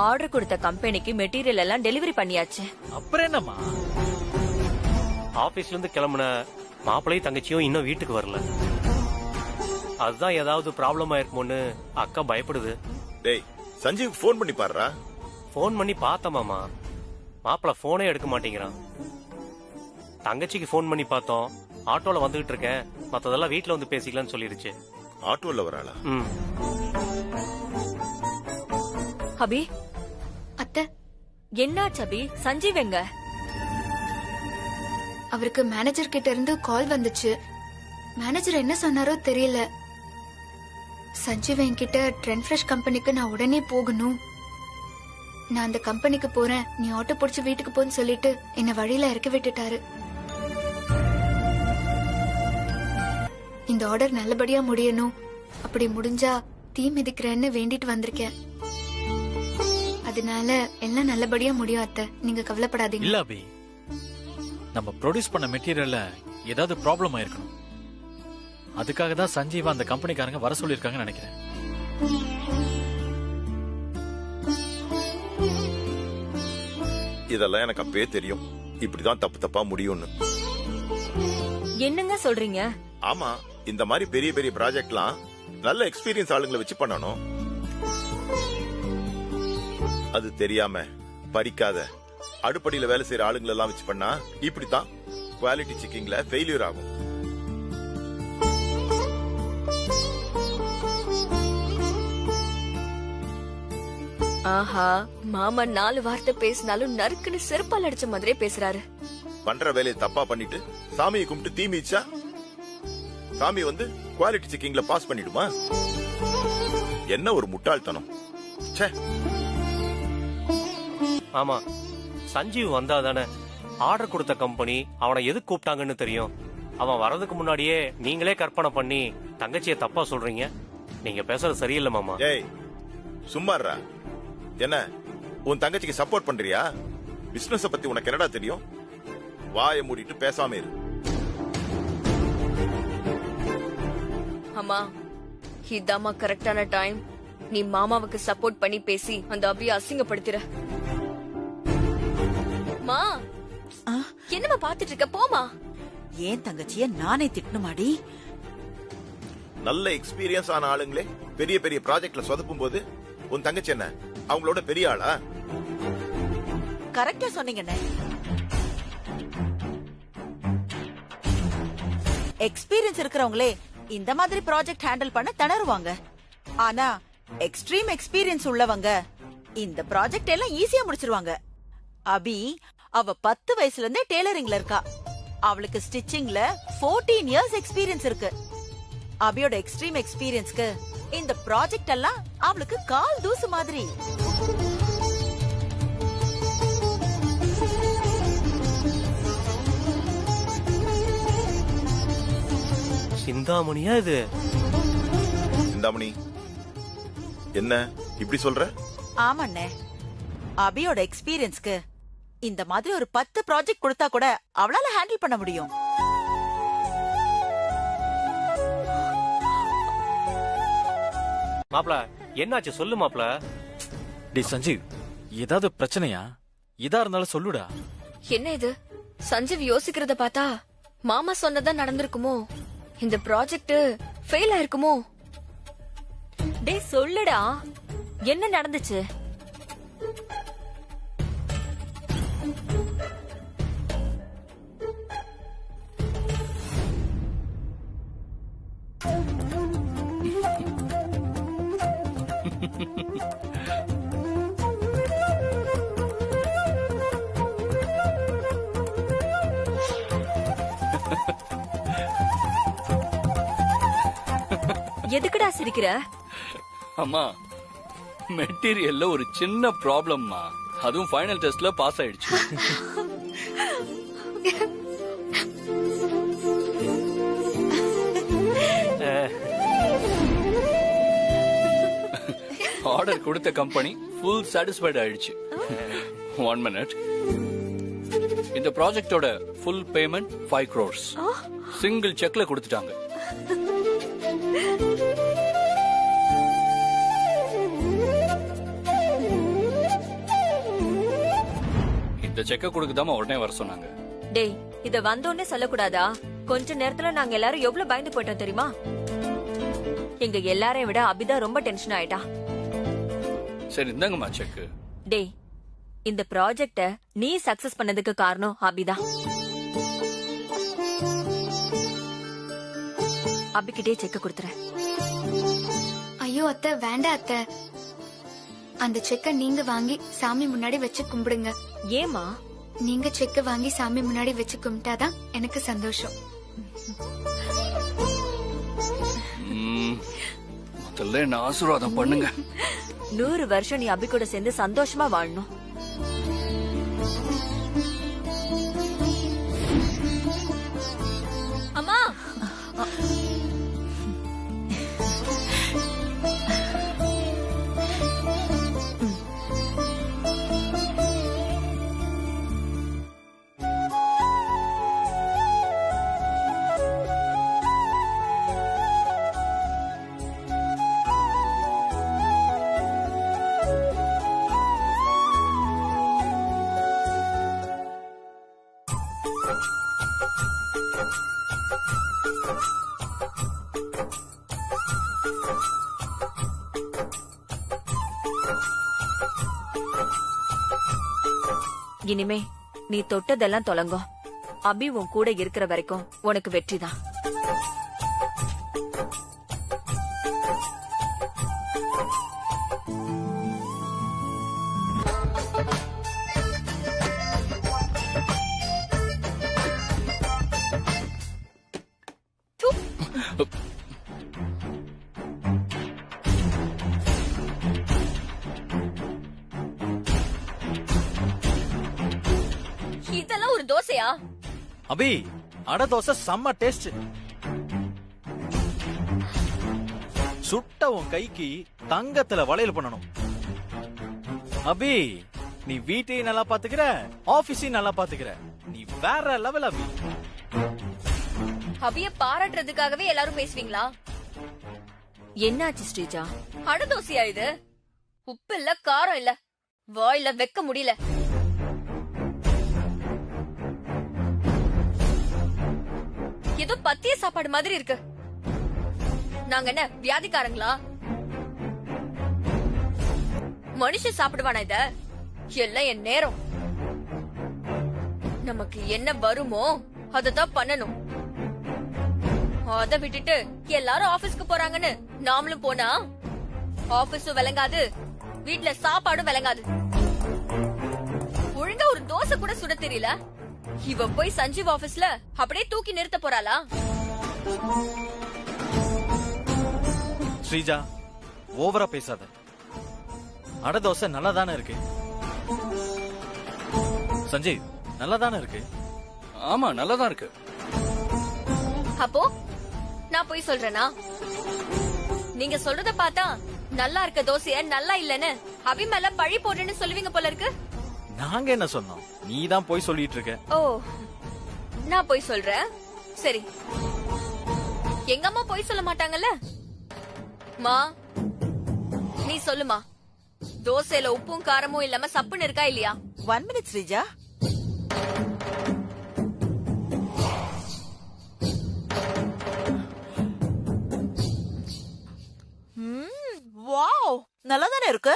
ஆர்டர் கொடுத்த கம்பெனிக்கு மெட்டீரியல் எல்லாம் டெலிவரி பண்ணியாச்சு. அப்புறம் என்னமா? ஆபீஸ்ல இருந்து கிளம்புன மாப்பிளையும் தங்கச்சியும் இன்னும் வீட்டுக்கு வரல. அதுதான் ஏதாவது ப்ராப்ளம் ஆயிருக்குமோன்னு அக்கா பயப்படுது. டேய், சஞ்சீவ் போன் பண்ணி பாருடா. போன் பண்ணி பார்த்தமாமா, மாப்பிள போனே எடுக்க மாட்டேங்கிறான். தங்கச்சிக்கு போன் பண்ணி பார்த்தோம், ஆட்டோல வந்துகிட்டு இருக்கேன், மத்ததெல்லாம் வீட்டுல வந்து பேசிக்கலாம்னு சொல்லிருச்சு. ஆட்டோல வராளா? அபி, அத்தை என்னாச்சு அபி? சஞ்சீவ் எங்க? அவருக்கு மேனேஜர் கிட்ட இருந்து கால் வந்துச்சு. மேனேஜர் என்ன சொன்னாரோ தெரியல. சஞ்சீவ் என்கிட்ட ட்ரெண்ட் ஃப்ரெஷ் கம்பெனிக்கு நான் உடனே போகணும், நான் அந்த கம்பெனிக்கு போறேன், நீ ஆட்டோ பிடிச்சு வீட்டுக்கு போன்னு சொல்லிட்டு என்ன வழியில இறக்கி விட்டுட்டாரு. இந்த ஆர்டர் நல்லபடியா முடியணும், அப்படி முடிஞ்சா தீ மிதிக்கிறேன்னு வேண்டிட்டு வந்திருக்கேன். அதனால எல்லாம் நல்லபடியா முடியும் அத்தை, நீங்க கவலைப்படாதீங்க. இல்ல அபி, நம்ம ப்ரொடியூஸ் பண்ண மெட்டீரியல்ல ஏதாவது ப்ராப்ளம் ஆயிருக்கணும். அதுக்காக தான் சஞ்சீவ் அந்த கம்பெனிக்காரங்க வர சொல்லியிருக்காங்கன்னு நினைக்கிறேன். இதெல்லாம் எனக்கு அப்பவே தெரியும், இப்படிதான் தப்பு தப்பா முடியும்னு. என்னங்க சொல்றீங்க? ஆமா, இந்த மாதிரி பெரிய பெரிய ப்ராஜெக்ட்லாம் நல்ல எக்ஸ்பீரியன்ஸ் ஆளுங்களை வச்சு பண்ணணும். அது தெரியாம படிக்காத அடுப்படியில வேலை செய்யற ஆளுங்களை எல்லாம் வச்சு பண்ணா இப்படித்தான் குவாலிட்டி செக்கிங்ல ஃபெயிலியர் ஆகும். ஆஹா, மாமா 4 வார்த்தை பேசினாலும் நறுக்குன்னு செருப்பால் அடிச்ச மாதிரியே பேசுறாரு. பண்ற வேலையை தப்பா பண்ணிட்டு சாமியை கும்பிட்டு தீ மிதிச்சா சாமி வந்து குவாலிட்டி செக்கிங்ல பாஸ் பண்ணிடுமா? என்ன ஒரு முட்டாள்தனம். ச்சே. ஆமா, சஞ்சீவ் வந்தா தானே ஆர்டர் கொடுத்த கம்பெனி அவனை எதுக்கு கூப்பிட்டாங்கன்னு தெரியும். அவன் வர்றதுக்கு முன்னாடியே நீங்களே கற்பனை பண்ணி தங்கச்சியை தப்பா சொல்றீங்க. நீங்க பேசுறது சரியில்லை மாமா. ஏய் சும்மாறா. என்ன உன் தங்கச்சிக்கு சப்போர்ட் பண்றியா? பிசினஸ் பத்தி உனக்கு என்னடா தெரியும்? வாயை மூடிட்டு பேசாம இரு. அம்மா, இதாம்மா கரெக்டான டைம். நீ மாமாவுக்கு சப்போர்ட் பண்ணி பேசி அந்த அபியை அசிங்கப்படுத்திற. மா, என்னமா பாத்துட்டு இருக்க? போமா. ஏன் தங்கச்சிய நானே திட்டணுமாடி? நல்ல எக்ஸ்பீரியன்ஸ் ஆன ஆளுங்களே பெரிய பெரிய ப்ராஜெக்ட்ல சொதப்பும் போது உன் தங்கச்சி என்ன அவங்களோட பெரிய ஆளா? கரெக்டா சொன்னீங்கண்ணே. எக்ஸ்பீரியன்ஸ் இருக்கிறவங்களே இந்த மாதிரி ப்ராஜெக்ட் ஹேண்டில் பண்ண திணறுவாங்க. ஆனா எக்ஸ்ட்ரீம் எக்ஸ்பீரியன்ஸ் உள்ளவங்க இந்த ப்ராஜெக்ட் எல்லாம் ஈஸியா முடிச்சிருவாங்க. அபி அவ 10 வயசுல இருந்தே டெய்லரிங்ல இருக்கா. அவளுக்கு ஸ்டிச்சிங்ல 14 இயர்ஸ் எக்ஸ்பீரியன்ஸ் இருக்கு. அபியோட எக்ஸ்ட்ரீம் எக்ஸ்பீரியன்ஸ்க்கு இந்த ப்ராஜெக்ட் எல்லாம் அவளுக்கு கால் தூசு மாதிரி. சிந்தாமணியா இது? சிந்தாமணி என்ன இப்படி சொல்ற? ஆமாண்ணே, அபியோட எக்ஸ்பீரியன்ஸ்க்கு இந்த மாதிரி ஒரு 10 ப்ராஜெக்ட் கொடுத்தா கூட அவளால ஹேண்டில் பண்ண முடியும். மாப்ள என்னாச்சு சொல்லு மாப்ள. டி சஞ்சீவ், ஏதாவது பிரச்சனையா? இதா இருந்தாலும் சொல்லுடா. என்ன இது? சஞ்சீவ் யோசிக்கிறத பார்த்தா மாமா சொன்னதான் நடந்திருக்குமோ? இந்த ப்ராஜெக்ட் ஃபெயில் ஆயிருக்குமோ? டேய் சொல்லுடா, என்ன நடந்துச்சு? எதுக்குடா சிரிக்கிற? அம்மா, மெட்டீரியல்ல ஒரு சின்ன ப்ராப்ளம்மா. அதுவும் ஃபைனல் டெஸ்ட்ல பாஸ் ஆயிடுச்சு. ஆர்டர் கொடுத்த கம்பெனி ஃபுல் சாட்டிஸ்ஃபைட் ஆயிடுச்சு. 1 minute. இந்த ப்ராஜெக்டோட ஃபுல் பேமெண்ட் 5 crores சிங்கிள் செக்ல கொடுத்துட்டாங்க. இந்த செக்க கொடுக்கதாம உடனே வர சொன்னாங்க. டேய், இத வந்தோடனே சொல்லக்கூடாதா? கொஞ்ச நேரத்துல நாங்க எல்லாரும் எவ்வளவு பயந்து போயிட்டோம் தெரியுமா? எங்க எல்லாரையும் விட அபிதா ரொம்ப டென்ஷன் ஆயிட்டா. சரி இந்தாங்கம்மா செக். டேய், இந்த ப்ராஜெக்ட நீ சக்சஸ் பண்ணதுக்கு காரணம் அபிதா. அபிகிட்டே செக்க கொடுத்துறேன். ஐயோ அத்தை, வேண்டாம் அத்தை. அந்த செக்க நீங்க வாங்கி சாமி முன்னாடி வச்சு கும்பிடுங்க. ஏமா? நீங்க செக்க வாங்கி சாமி முன்னாடி வச்சு கும்பிட்டாதான் எனக்கு சந்தோஷம். முதல்ல என்ன ஆசீர்வாதம் பண்ணுங்க. 100 வருஷம் நீ அபி கூட சேர்ந்து சந்தோஷமா வாழணும். அம்மா, இனிமே நீ தொட்டதெல்லாம் தொலங்கும். அபி உன் கூட இருக்கிற வரைக்கும் உனக்கு வெற்றிதான். இதெல்லாம் ஒரு தோசையா? அபி, அடை தோசை செம்ம டேஸ்ட். சுட்ட உன் கைக்கு தங்கத்துல வளையல் பண்ணணும். அபி, நீ வீட்டையும் நல்லா பாத்துக்கிற, ஆபீஸையும் நல்லா பாத்துக்கிற. நீ வேற லெவல் அபி. அபிய பாராட்டுறதுக்காகவே எல்லாரும் பேசுவீங்களா? என்னாச்சு ஸ்ரீஜா? அடை தோசையா இது? உப்பு இல்ல, காரம் இல்ல, வாயில வைக்க முடியல. ஏதோ பத்திய சாப்பாடு மாதிரி இருக்கு. நாங்க என்ன வியாதிக்காரங்களா? மனுஷன் சாப்பிடுவானா இத? எல்லாம் என் நேரம். நமக்கு என்ன வருமோ அததான் பண்ணணும். அத விட்டுட்டு எல்லாரும் ஆபீஸ்க்கு போறாங்கன்னு நாமளும் போனா ஆபீஸும் விளங்காது, வீட்ல சாப்பாடும் விளங்காது. ஒழுங்கா ஒரு தோசை கூட சுட தெரியல. இவ போய் சஞ்சீவ் ஆபீஸ்ல அப்படியே தூக்கி நிறுத்த போறாளா? ஸ்ரீஜா, ஓவரா பேசாத. அடை தோசை நல்லா தானே இருக்கு. சஞ்சீவ், நல்லா தானே இருக்கு. ஆமா, நல்லாதான் இருக்கு. அப்போ நான் போய் சொல்றேனா? நீங்க சொல்றத பார்த்தா நல்லா இருக்க தோசைய நல்லா இல்லன்னு அபி மேல பழி போடுறேன்னு சொல்லுவீங்க போல இருக்கு. நாங்க என்ன சொன்னோம்? நீ தான் போய் சொல்லிட்டு இருக்க. ஓ, நான் போய் சொல்றேன். சரி, எங்க அம்மா போய் சொல்ல மாட்டாங்கல்ல? மா, நீ சொல்லுமா, தோசையில உப்பும் காரமும் இல்லாம சப்புன்னு இருக்கா இல்லையா? 1 minute ஸ்ரீஜா. வாவ், நல்லா தானே இருக்கு.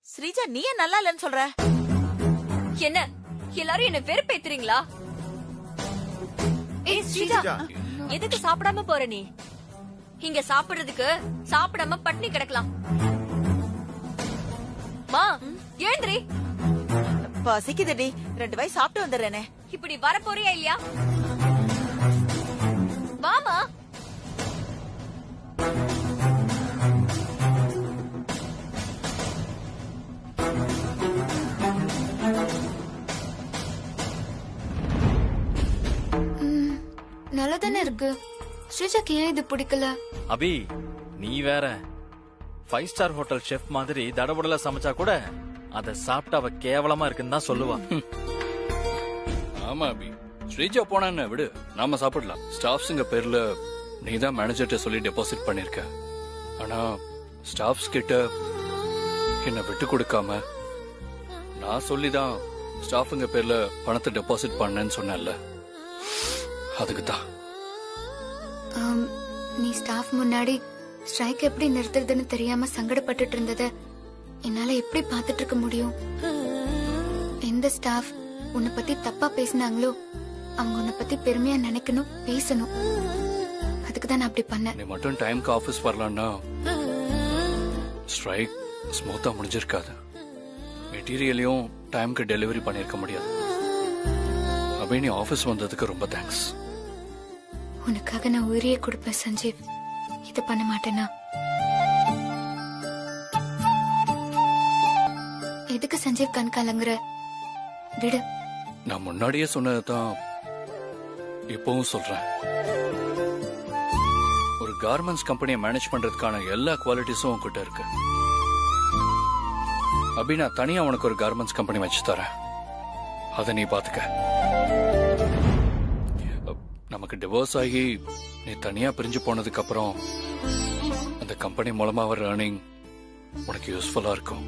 ஸ்ரீஜா, நீ ஏன் நல்லா இல்லன்னு சொல்ற? என்ன எல்லாரும் என்ன வெறுப்பேத்துறீங்களா? ஏய் ஸ்ரீஜா, எதுக்கு சாப்பிடாம போற நீ? இங்க சாப்பிடுறதுக்கு சாப்பிடாம பட்னி கிடக்கலாம். மா, எழுந்திரி. பசிக்குதுடி, 2 வாய் சாப்பிட்டு வந்துடுறேனே. இப்படி வர போறியா இல்லையா? வாமா. நல்லா தானே இருக்கு. ஸ்ரீஜாக்கு ஏன் இது பிடிக்கல? அபி, நீ வேற 5 ஸ்டார் ஹோட்டல் ஷெஃப் மாதிரி தடபுடல சமைச்சா கூட அத சாப்பிட்டு அவ கேவலமா இருக்குன்னு தான் சொல்லுவா. ஆமா அபி, ஸ்ரீஜா போனா என்ன விடு, நாம சாப்பிடலாம். ஸ்டாஃப்ஸுங்க பேர்ல நீ தான் மேனேஜர்ட்ட சொல்லி டெபாசிட் பண்ணிருக்க. ஆனா ஸ்டாஃப்ஸ் கிட்ட என்ன விட்டு கொடுக்காம நான் சொல்லிதான் ஸ்டாஃபுங்க பேர்ல பணத்தை டெபாசிட் பண்ணேன்னு சொன்னேன்ல, அதுக்கு தான். நீ ஸ்டாஃப் முன்னாடி ஸ்ட்ரைக் எப்படி நிறுத்துறதுன்னு தெரியாம சங்கடப்பட்டுட்டு இருந்தத என்னால எப்படி பாத்துட்டு இருக்க முடியும்? எந்த ஸ்டாஃப் உன்னை பத்தி தப்பா பேசினாங்களோ அவங்க உன்னை பத்தி பெருமையா நினைக்கணும், பேசணும். அதுக்குதான் நான் அப்படி பண்ணேன். நீ மட்டும் டைம்க்கு ஆபீஸ் வரலான்னா ஸ்ட்ரைக் ஸ்மூத்தா முடிஞ்சிருக்காது. மெட்டீரியலையும் டைம்க்கு டெலிவரி பண்ணிருக்க முடியாது. அபி, நீ ஆபீஸ் வந்ததுக்கு ரொம்ப தேங்க்ஸ். உனக்காக நான் உயிரையே கொடுப்பேன் சஞ்சீவ். இத பண்ண மாட்டேனா? எதுக்கு சஞ்சீவ் கண் கலங்குற? விடு. நான் முன்னாடியே சொன்னதுதான் இப்பவும் சொல்றேன். ஒரு கார்மெண்ட்ஸ் கம்பெனியை மேனேஜ் பண்றதுக்கான எல்லா குவாலிட்டிஸும் உன்கிட்ட இருக்கு. அபி, நான் தனியா உனக்கு ஒரு கார்மெண்ட்ஸ் கம்பெனி வச்சு தரேன். அதை நீ பாத்துக்க. நமக்கு டிவோர்ஸ் ஆகி நீ தனியா பிரிஞ்சு போனதுக்கு அப்புறம் அந்த கம்பெனி மூலமா வர ஏர்னிங் உனக்கு யூஸ்ஃபுல்லா இருக்கும்.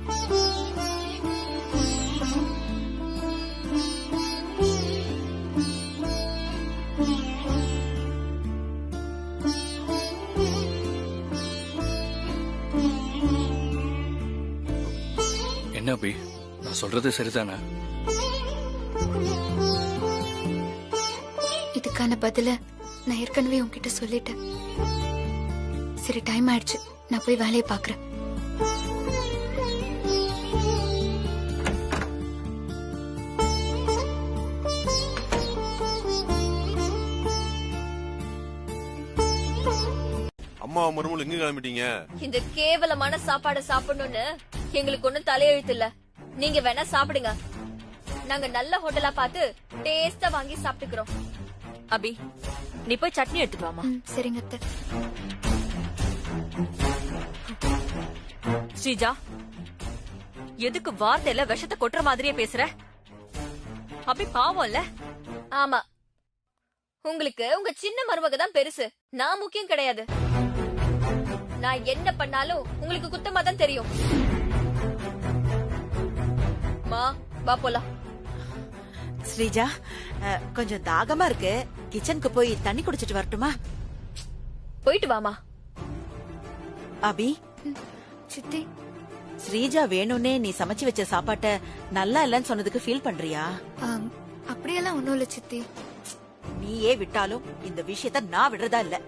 என்ன அபி, நான் சொல்றது சரிதானே? இதுக்கான பதில நான் ஏற்கனவே உன்கிட்ட சொல்லிட்டேன். சரி, டைம் ஆயிடுச்சு, நான் போய் வேலையை பாக்குறேன். அம்மா மருமகள் எங்க கிளம்பிட்டீங்க? இந்த கேவலமான சாப்பாடு சாப்பிடணும்னு எங்களுக்கு ஒண்ணும் தலையெழுத்து இல்ல. நீங்க வேணா சாப்பிடுங்க. நாங்க நல்ல ஹோட்டலா பார்த்து டேஸ்டா வாங்கி சாப்பிட்டுக்கிறோம். அபி, நீ போய் சட்னி எடுத்துட்டு வாமா. சரிங்க அத்தை. ஸ்ரீஜா, எதுக்கு வார்த்தையில விஷத்தை கொட்டுற மாதிரியே பேசுற? அபி பாவம் இல்ல? ஆமா, உங்களுக்கு உங்க சின்ன மருமக தான் பெருசு, நான் முக்கியம் கிடையாது. நான் என்ன பண்ணாலும் உங்களுக்கு குத்தமா தான் தெரியும். மா, வா போலாம். ஸ்ரீஜா, கொஞ்சம் தாகமா இருக்கு, கிச்சனுக்கு போய் தண்ணி குடிச்சிட்டு வரட்டுமா? போயிட்டு வாமா. அபி, சித்தி, ஸ்ரீஜா வேணும்னே நீ சமைச்சு வச்ச சாப்பாட்ட நல்லா இல்லன்னு சொன்னதுக்கு ஃபீல் பண்றியா? அப்படியெல்லாம் ஒண்ணும் இல்ல சித்தி. நீயே விட்டாலும் இந்த விஷயத்த நான் விடுறதா இல்ல.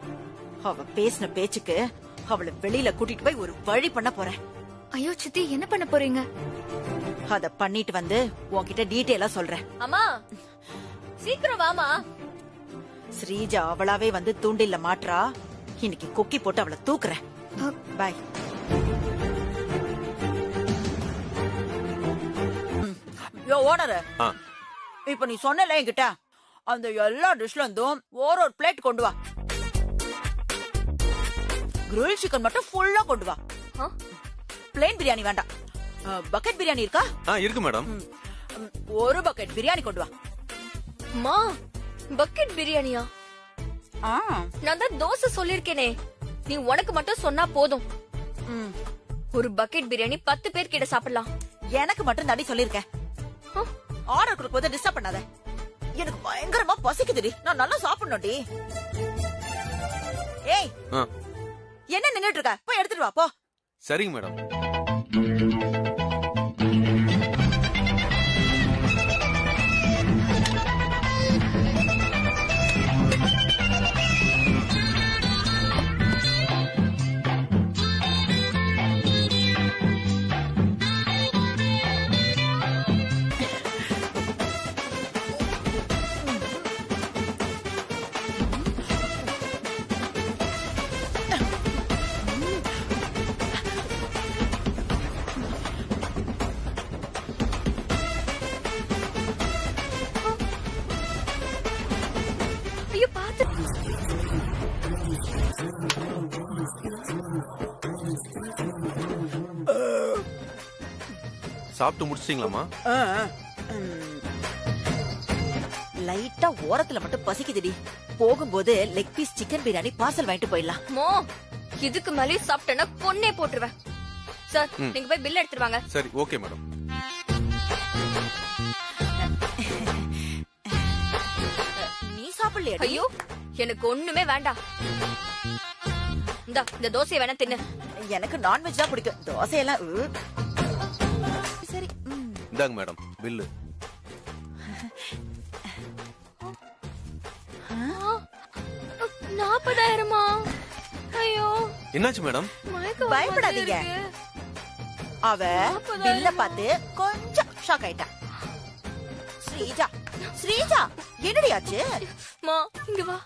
அவ பேசின பேச்சுக்கு அவளை வெளியில கூட்டிட்டு போய் ஒரு வழி பண்ண போறேன். ஐயோ சித்தி, என்ன பண்ண போறீங்க? அத பண்ணிட்டு வந்து உன்கிட்ட டீட்டெயிலா சொல்றேன். அம்மா, சீக்கிரம் வாமா. ஸ்ரீஜா அவளாவே வந்து தூண்டில்ல மாட்றா. இன்னைக்கு கொக்கி போட்டு அவளை தூக்குறேன். பாய். யோ ஓனர், இப்ப நீ சொன்னல என்கிட்ட அந்த எல்லா டிஷ்ல இருந்தும் ஒரு பிளேட் கொண்டு வா. கிரில் சிக்கன் மட்டும் ஃபுல்லா கொண்டு வா. பிளேன் பிரியாணி வேண்டாம். பக்கெட் பிரியாணி இருக்கா? இருக்கு மேடம். ஒரு பக்கெட் பிரியாணி கொண்டு வா. மா, பக்கெட் பிரியாணியா? நான் தான் தோசை சொல்லிருக்கேனே, நீ உனக்கு மட்டும் சொன்னா போதும். ஒரு பக்கெட் பிரியாணி 10 பேர் கிட்ட சாப்பிடலாம். எனக்கு மட்டும் தாடி சொல்லிருக்கேன். ஆர்டர் கொடுக்கும்போது டிஸ்டர்ப் பண்ணாத. எனக்கு பயங்கரமா பசிக்குதுடி, நான் நல்லா சாப்பிடணும்டி. ஏய், என்ன நின்னுட்டு இருக்க? போய் எடுத்துட்டு வா போ. சரிங்க மேடம். ஐயோ, பாத்து. சாப்பிட்டு முடிச்சிட்டீங்களாமா? லைட்டா ஓரத்துல மட்டும் பசிக்குதுடி. போகும்போது leg piece chicken biryani parcel வாங்கிட்டு போயிடலாம். மோ, இதுக்கு மேலே சாப்பிட்டேன்னா கொன்னே போட்டுருவேன். சார், நீங்க போய் பில் எடுத்துட்டு வாங்க. சரி, ஓகே மேடம். நீ சாப்பிடலையா? ஐயோ, எனக்கு ஒண்ணுமே வேண்டாம். இந்த தோசையை வேணா தின்னு. எனக்கு நான்வெஜ் தான் பிடிக்கும், தோசையெல்லாம் சரி. இந்தாங்க மேடம் பில்லு. $40,000? ஐயோ, என்னாச்சு மேடம்? பயப்படாதீங்க. அவ பில்ல பார்த்து கொஞ்சம் ஷாக் ஆயிட்டா. ஸ்ரீஜா, ஸ்ரீஜா, என்னடியாச்சு? மா, இங்க வா.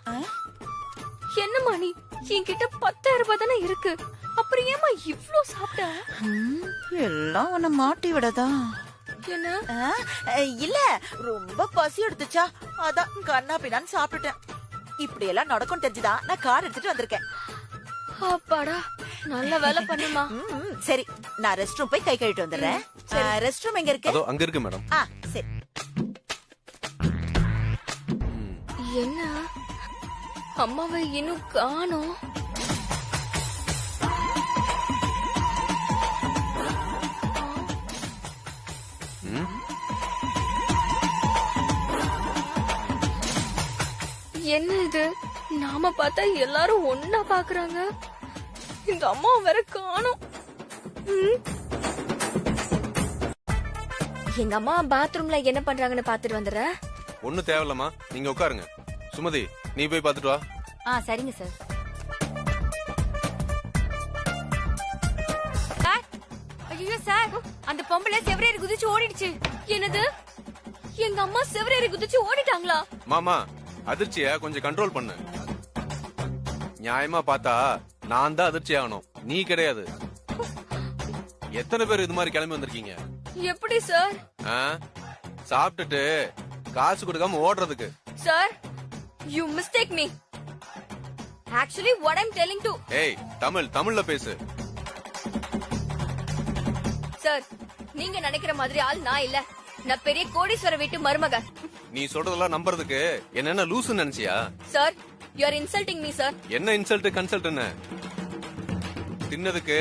என்னம்மா நீ? என்கிட்ட $10,000 தானே இருக்கு, அப்புறம் ஏமா இவ்ளோ சாப்பிட்ட? எல்லாம் உன்னை மாட்டி விடதா? என்ன? இல்ல, ரொம்ப பசி எடுத்துச்சா, அதான் கண்ணா பின்னான்னு சாப்பிட்டுட்டேன். இப்படி எல்லாம் நடக்கும் தெரிஞ்சுதான் நான் கார் எடுத்துட்டு வந்திருக்கேன். அப்பாடா, நல்ல வேலை பண்ணுமா. சரி, நான் ரெஸ்ட் ரூம் போய் கை கழுவிட்டு வந்துடுறேன். ரெஸ்ட் ரூம் எங்க இருக்கு? அதோ அங்க இருக்கு மேடம். சரி. என்ன, அம்மாவை இன்னும் காணோம்? என்ன இது, நாம பார்த்தா எல்லாரும் ஒன்னா பாக்குறாங்க, இந்த அம்மா வேற காணோம். எங்க அம்மா பாத்ரூம்ல என்ன பண்றாங்கன்னு பாத்துட்டு வந்துடுறேன். ஒண்ணும் தேவையில்லம்மா, நீங்க உட்காருங்க. சுமதி, நீ போய் பாத்துட்டு வா. சரிங்க சார். ஐயோ சார், அந்த பொம்பளை செவரேறி குதிச்சு ஓடிடுச்சு. என்னது? எங்க அம்மா செவரேறி குதிச்சு ஓடிட்டாங்களா? மாமா, அதிர்ச்சிய கொஞ்சம் கண்ட்ரோல் பண்ணு. நியாயமா பார்த்தா நான் தான் அதிர்ச்சி ஆகணும், நீ கிடையாது. எத்தனை பேர் இது மாதிரி கிளம்பி வந்திருக்கீங்க? எப்படி சார்? சாப்பிட்டுட்டு காசு கொடுக்காம ஓடுறதுக்கு. Sir, you mistake me. Actually, what I'm telling to. ஏய், தமிழ்ல பேசு. சார், நீங்க நினைக்கிற மாதிரி ஆள் நான் இல்ல. நான் பெரிய கோடீஸ்வர வீட்டு மருமக. நீ சொல்றதெல்லாம் நம்புறதுக்கு என்ன லூசுன்னு நினைச்சியா? Sir, you are insulting me, sir. என்ன இன்சல்ட் கன்சல்ட் என்ன? தின்னதுக்கு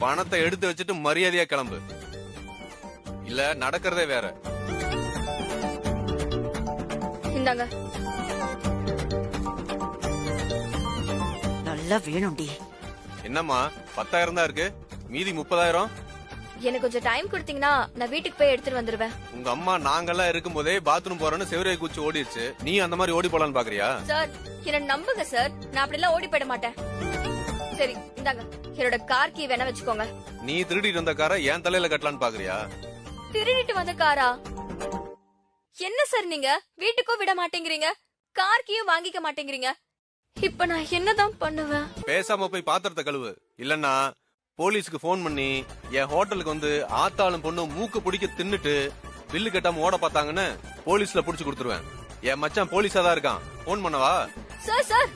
பணத்தை எடுத்து வச்சுட்டு மரியாதையா கிளம்பு, இல்ல நடக்கிறதே வேற. இந்தாங்க. நல்லா வேணும்டி. என்னம்மா 10,000 தான் இருக்கு, மீதி 30,000? எனக்கு கொஞ்சம் டைம் கொடுத்தீங்கன்னா நான் வீட்டுக்கு போய் எடுத்துட்டு வந்துருவேன். உங்க அம்மா நாங்கெல்லாம் இருக்கும் போதே பாத்ரூம் போறேன்னு செவரே குச்சி ஓடிடுச்சு, நீ அந்த மாதிரி ஓடி போலான்னு பாக்குறியா? சார், என்ன நம்புங்க சார், நான் அப்படி எல்லாம் ஓடி போயிட மாட்டேன். சரி, இந்தாங்க, என்னோட கார் கீ வேணா வச்சுக்கோங்க. நீ திருடிட்டு வந்த காரை என் தலையில கட்டலான்னு பாக்குறியா? திருடிட்டு வந்த காரா? என்ன சார் நீங்க வீட்டுக்கும் விட மாட்டேங்கிறீங்க, கார் கீயும் வாங்கிக்க மாட்டேங்கிறீங்க. இப்ப நான் என்னதான் பண்ணுவேன்? பேசாம போய் பாத்திரத்தை கழுவு, இல்லன்னா போலீஸ்க்கு போன் பண்ணி என் ஹோட்டலுக்கு வந்து ஆத்தாளும் பொண்ணு மூக்கு பிடிக்க தின்னுட்டு பில்லு கட்டாம ஓட பார்த்தாங்கன்னு போலீஸ்ல புடிச்சு கொடுத்துருவேன். என் மச்சான் போலீஸா தான் இருக்கான், போன் பண்ணவா? சார்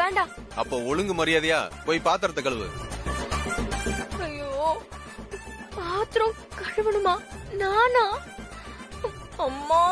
வேண்டாம். அப்போ ஒழுங்கு மரியாதையா போய் பாத்திரத்தை கழுவு. ஐயோ, பாத்திரம் கழுவணுமா? நானா? அம்மா,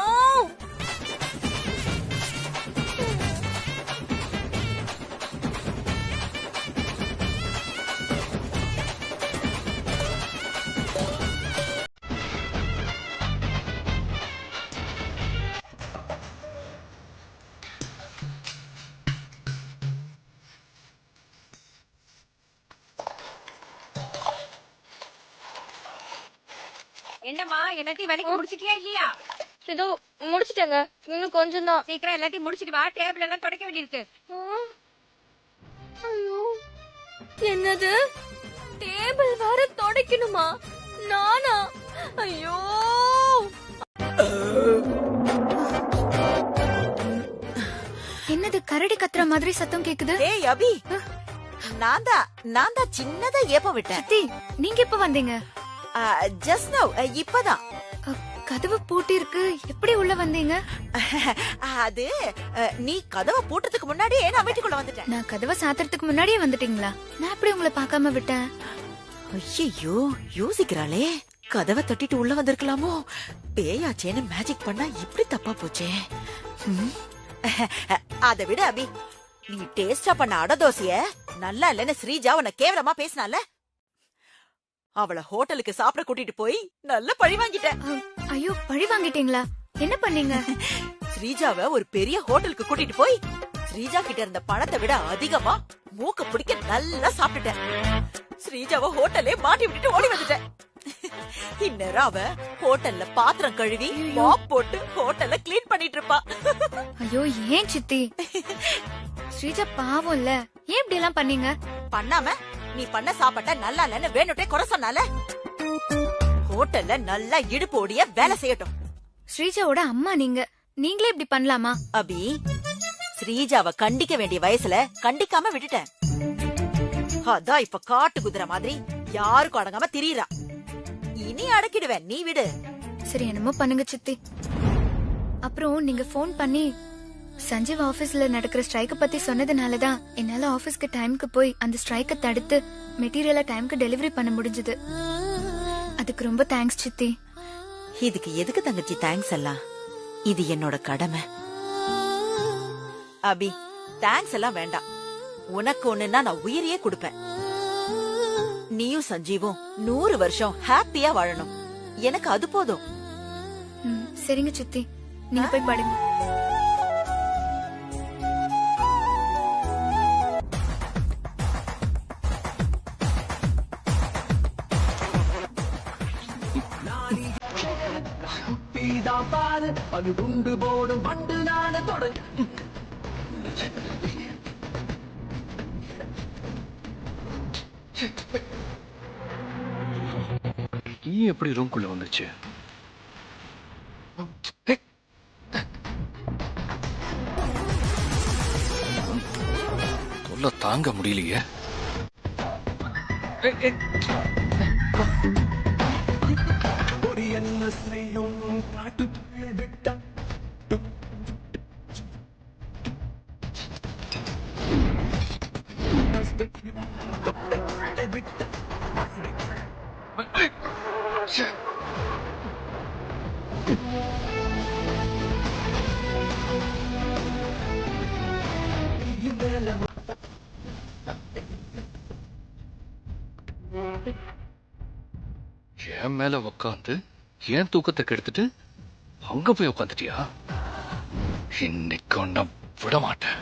என்னம்மா, எல்லாத்தையும் வேலைக்கு முடிச்சிட்டியா இல்லையா? ஏதோ முடிச்சிட்டேங்க, இன்னும் கொஞ்சம் தான். சீக்கிரம் எல்லாத்தையும் முடிச்சிட்டு வா, டேபிள் எல்லாம் துடைக்க வேண்டியிருக்கு. ஐயோ, என்னது? டேபிள் வேற துடைக்கணுமா? நானா? ஐயோ, என்னது கரடி கத்துற மாதிரி சத்தம் கேக்குது? ஏய் அபி, நான் தான் சின்னதா ஏப்பம் விட்டேன். சித்தி, நீங்க எப்ப வந்தீங்க? ஜஸ்ட் நவ், இப்பதான். கதவு பூட்டி இருக்கு, எப்படி உள்ள வந்தீங்க? அது நீ கதவை பூட்டறதுக்கு முன்னாடியே நான் வீட்டுக்குள்ள வந்துட்டேன். நான் கதவை சாத்துறதுக்கு முன்னாடியே வந்துட்டீங்களா? நான் எப்படி உங்களை பார்க்காம விட்டேன்? ஐயோ, யோசிக்கிறாளே. கதவை தட்டிட்டு உள்ள வந்திருக்கலாமோ? பேயாச்சேன்னு மேஜிக் பண்ணா இப்படி தப்பா போச்சே. அதை விட அபி, நீ டேஸ்டா பண்ண அடை தோசைய நல்லா இல்லன்னு ஸ்ரீஜா உன்னை கேவலமா பேசினால, அவளை ஹோட்டலுக்கு சாப்பிட கூட்டிட்டு போய் நல்ல பழி வாங்கிட்டேன். ஐயோ, பழி வாங்கிட்டீங்களா? என்ன பண்ணீங்க? ஸ்ரீஜாவை ஒரு பெரிய ஹோட்டலுக்கு கூட்டிட்டு போய் ஸ்ரீஜா கிட்ட இருந்த பணத்தை விட அதிகமா மூக்க பிடிக்க நல்லா சாப்பிட்டுட்டேன். ஸ்ரீஜாவை ஹோட்டலே மாட்டி விட்டுட்டு ஓடி வந்துட்டேன். இந்நேரம் அவ ஹோட்டல்ல பாத்திரம் கழுவி மாப் போட்டு ஹோட்டல்ல கிளீன் பண்ணிட்டு இருப்பா. ஐயோ, ஏன் சித்தி? ஸ்ரீஜா பாவம் இல்ல, ஏன் இப்படி எல்லாம் பண்ணீங்க? பண்ணாம நீ பண்ண சாப்பாட்ட நல்லா இல்லன்னு வேணுட்டே குறை சொன்னால. ஹோட்டல்ல நல்லா இடுப்பு ஓடிய வேலை செய்யட்டும். ஸ்ரீஜாவோட அம்மா நீங்களே இப்படி பண்ணலாமா? அபி, ஸ்ரீஜாவை கண்டிக்க வேண்டிய வயசுல கண்டிக்காம விட்டுட்டேன். அதான் இப்ப காட்டு குதிரை மாதிரி யாருக்கும் அடங்காம திரியறா. இனி அடக்கிடுவேன், நீ விடு. சரி, என்னமோ பண்ணுங்க சித்தி. அப்புறம் நீங்க போன் பண்ணி சஞ்சீவ் ஆபீஸ்ல நடக்கிற ஸ்ட்ரைக்க பத்தி சொன்னதுனாலதான் என்னால ஆபீஸ்க்கு டைம்க்கு போய் அந்த ஸ்ட்ரைக்க தடுத்து மெட்டீரியலை டைம்க்கு டெலிவரி பண்ண முடிஞ்சது. அதுக்கு ரொம்ப தேங்க்ஸ் சித்தி. இதுக்கு எதுக்கு தங்கச்சி தேங்க்ஸ் எல்லாம்? இது என்னோட கடமை. அபி, தேங்க்ஸ் எல்லாம் வேண்டாம். உனக்கு ஒண்ணுன்னா நான் உயிரையே கொடுப்பேன். நீயும் சஞ்சீவும் 100 வருஷம் ஹாப்பியா வாழணும். எனக்கு அது போதும். சரிங்க சித்தி, நீங்க போய் பாடுங்க. பாரு அது குண்டு போடும் பண்டு நான தொட நீ எப்படி ரூம்குள்ள வந்துச்சு? தொல்லை தாங்க முடியலையே. என்ன செய்யும் பாட்டு விட்ட என் மேல உக்காந்து ஏன் தூக்கத்தை கெடுத்துட்டு அங்க போய் உட்காந்துட்டியா? இன்னைக்கு ஒன்ன விட மாட்டேன்.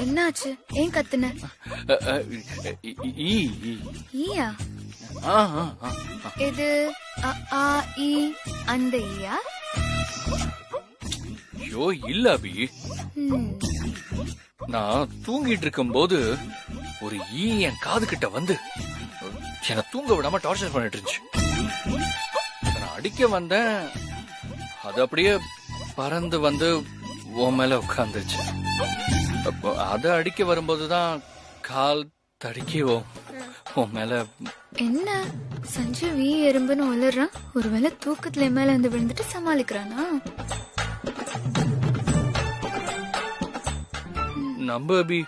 என்னாச்சு? ஏன் கத்துன? ஈயா? இது அந்த ஈயா? ஐயோ இல்ல அபி, நான் தூங்கிட்டு இருக்கும் போது ஒரு ஈ என் காது கிட்ட வந்து என்ன தூங்க விடாம டார்ச்சர் பண்ணிட்டு இருந்துச்சு. நான் அடிக்க வந்தேன், அது அப்படியே பறந்து வந்து உன் மேல உட்காந்துச்சு. அத அடிக்க வரும்போதுதான் கால் தடுக்கி உன் மேல. என்ன சஞ்சீவ் ஈ எறும்புன்னு உளறான்? ஒருவேளை தூக்கத்துல மேல வந்து விழுந்துட்டு சமாளிக்கிறானா? நம்ப அபி,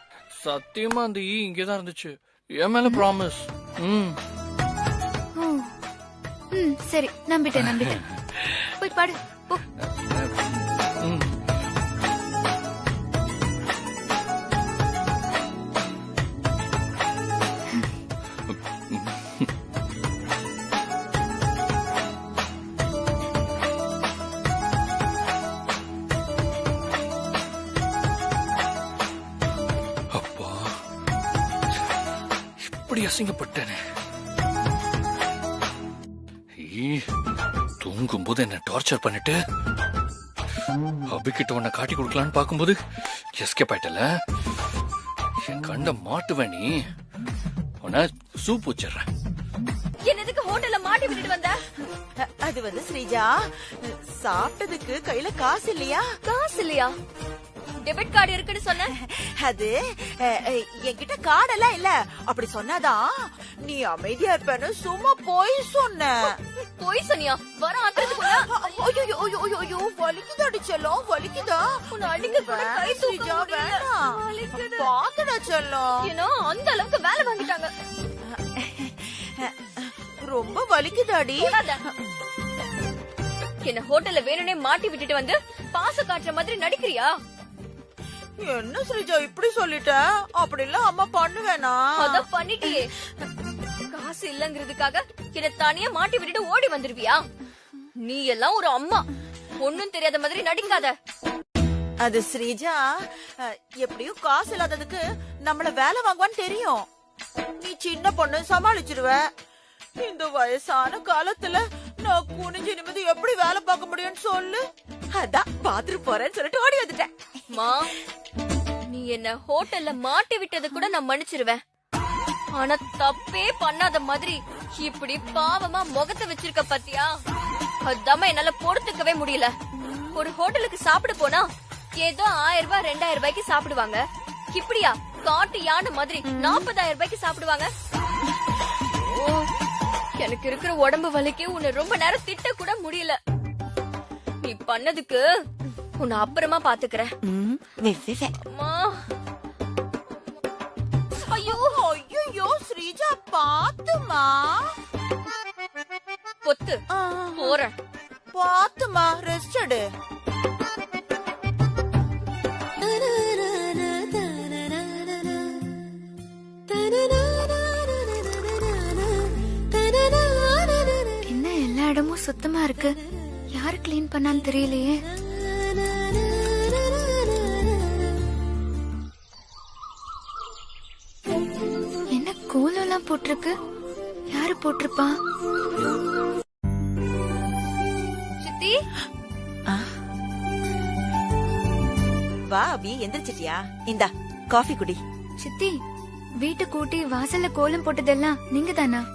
சத்தியமா அந்த ஈ இங்கதான் இருந்துச்சு. என் மேல ப்ராமிஸ். சரி, நம்பிட்டேன். போய் பாடு போ. அசிங்கப்பட்டேனே. தூங்கும் போது என்ன டார்ச்சர் பண்ணிட்டு அபிகிட்ட உன்னை காட்டி கொடுக்கலான்னு பாக்கும்போது எஸ்கேப் ஆயிட்டல. என் கண்ட மாட்டுவேன் நீ. உன்னை சூப் வச்சிடுறேன். என்னதுக்கு ஹோட்டல்ல மாட்டி விட்டுட்டு வந்த? அது வந்து ஸ்ரீஜா, சாப்பிட்டதுக்கு கையில காசு இல்லையா? காசு இல்லையா? டெபிட் கார்டு இருக்குன்னு சொன்ன. அது என்கிட்ட கார்டெல்லாம் இல்ல. அப்படி சொன்னாதான் நீ அமைதியா இருப்பேன்னு சும்மா போய் சொன்ன. போய் சொன்னியா? வர ஆத்திரத்துக்குள்ள ஐயோ வலிக்குதா செல்லம்? வலிக்குதா? உன்னை அடிக்க கூட கை தூக்க முடியல. பாத்துடா செல்லம். ஏன்னா அந்த அளவுக்கு வேலை வாங்கிட்டாங்க. ரொம்ப வலிக்குதாடி. என்ன ஹோட்டல்ல வேணும்னே மாட்டி விட்டுட்டு வந்து பாச காட்டுற மாதிரி நடிக்கிறியா? என்ன ஸ்ரீஜா இப்படி சொல்லிட்ட? அப்படி இல்ல அம்மா பண்ணுவேனா? அத பண்ணிட்டியே. காசு இல்லங்கிறதுக்காக என்ன தனியா மாட்டி விட்டுட்டு ஓடி வந்துருவியா? நீ எல்லாம் ஒரு அம்மா. ஒண்ணும் தெரியாத மாதிரி நடிக்காத. அது ஸ்ரீஜா, எப்படியும் காசு இல்லாததுக்கு நம்மள வேலை வாங்குவான்னு தெரியும். நீ சின்ன பொண்ணு, சமாளிச்சிருவ. இந்த வயசான காலத்துல நான் குனிஞ்சு நிமிந்து எப்படி வேலை பார்க்க முடியும்னு சொல்லு. அதான் பாத்ரூம் போறேன்னு சொல்லிட்டு ஓடி வந்துட்டேன். மா, நீ என்ன ஹோட்டல்ல மாட்டி விட்டது கூட நான் மன்னிச்சிருவேன். ஆனா தப்பே பண்ணாத மாதிரி இப்படி பாவமா முகத்தை வச்சிருக்க பாத்தியா? அதாம என்னால பொறுத்துக்கவே முடியல. ஒரு ஹோட்டலுக்கு சாப்பிட போனா ஏதோ 1000 ரூபாய் 2000 ரூபாய்க்கு சாப்பிடுவாங்க. இப்படியா காட்டு யானை மாதிரி 40,000 ரூபாய்க்கு சாப்பிடுவாங்க? எனக்கு இருக்கிற உடம்பு வலிக்கு உன்னை ரொம்ப நேரம் திட்ட கூட முடியல. நீ பண்ணதுக்கு உன்னை அப்புறமா பாத்துக்கிறேன். ஐயோ ஐயோ ஸ்ரீஜா, பாத்துமா. பொத்து போறேன். பாத்துமா, ரெஸ்ட் எடு. இருக்கு. யாரு கிளீன் பண்ணான்னு தெரியலையே. என்ன கோலம் போட்டிருக்கு? யாரு போட்டிருப்பா? சித்தி வா அபி, எந்திரிச்சிட்டியா? இந்தா காஃபி குடி. சித்தி, வீட்டை கூட்டி வாசல்ல கோலம் போட்டதெல்லாம் நீங்க தானா?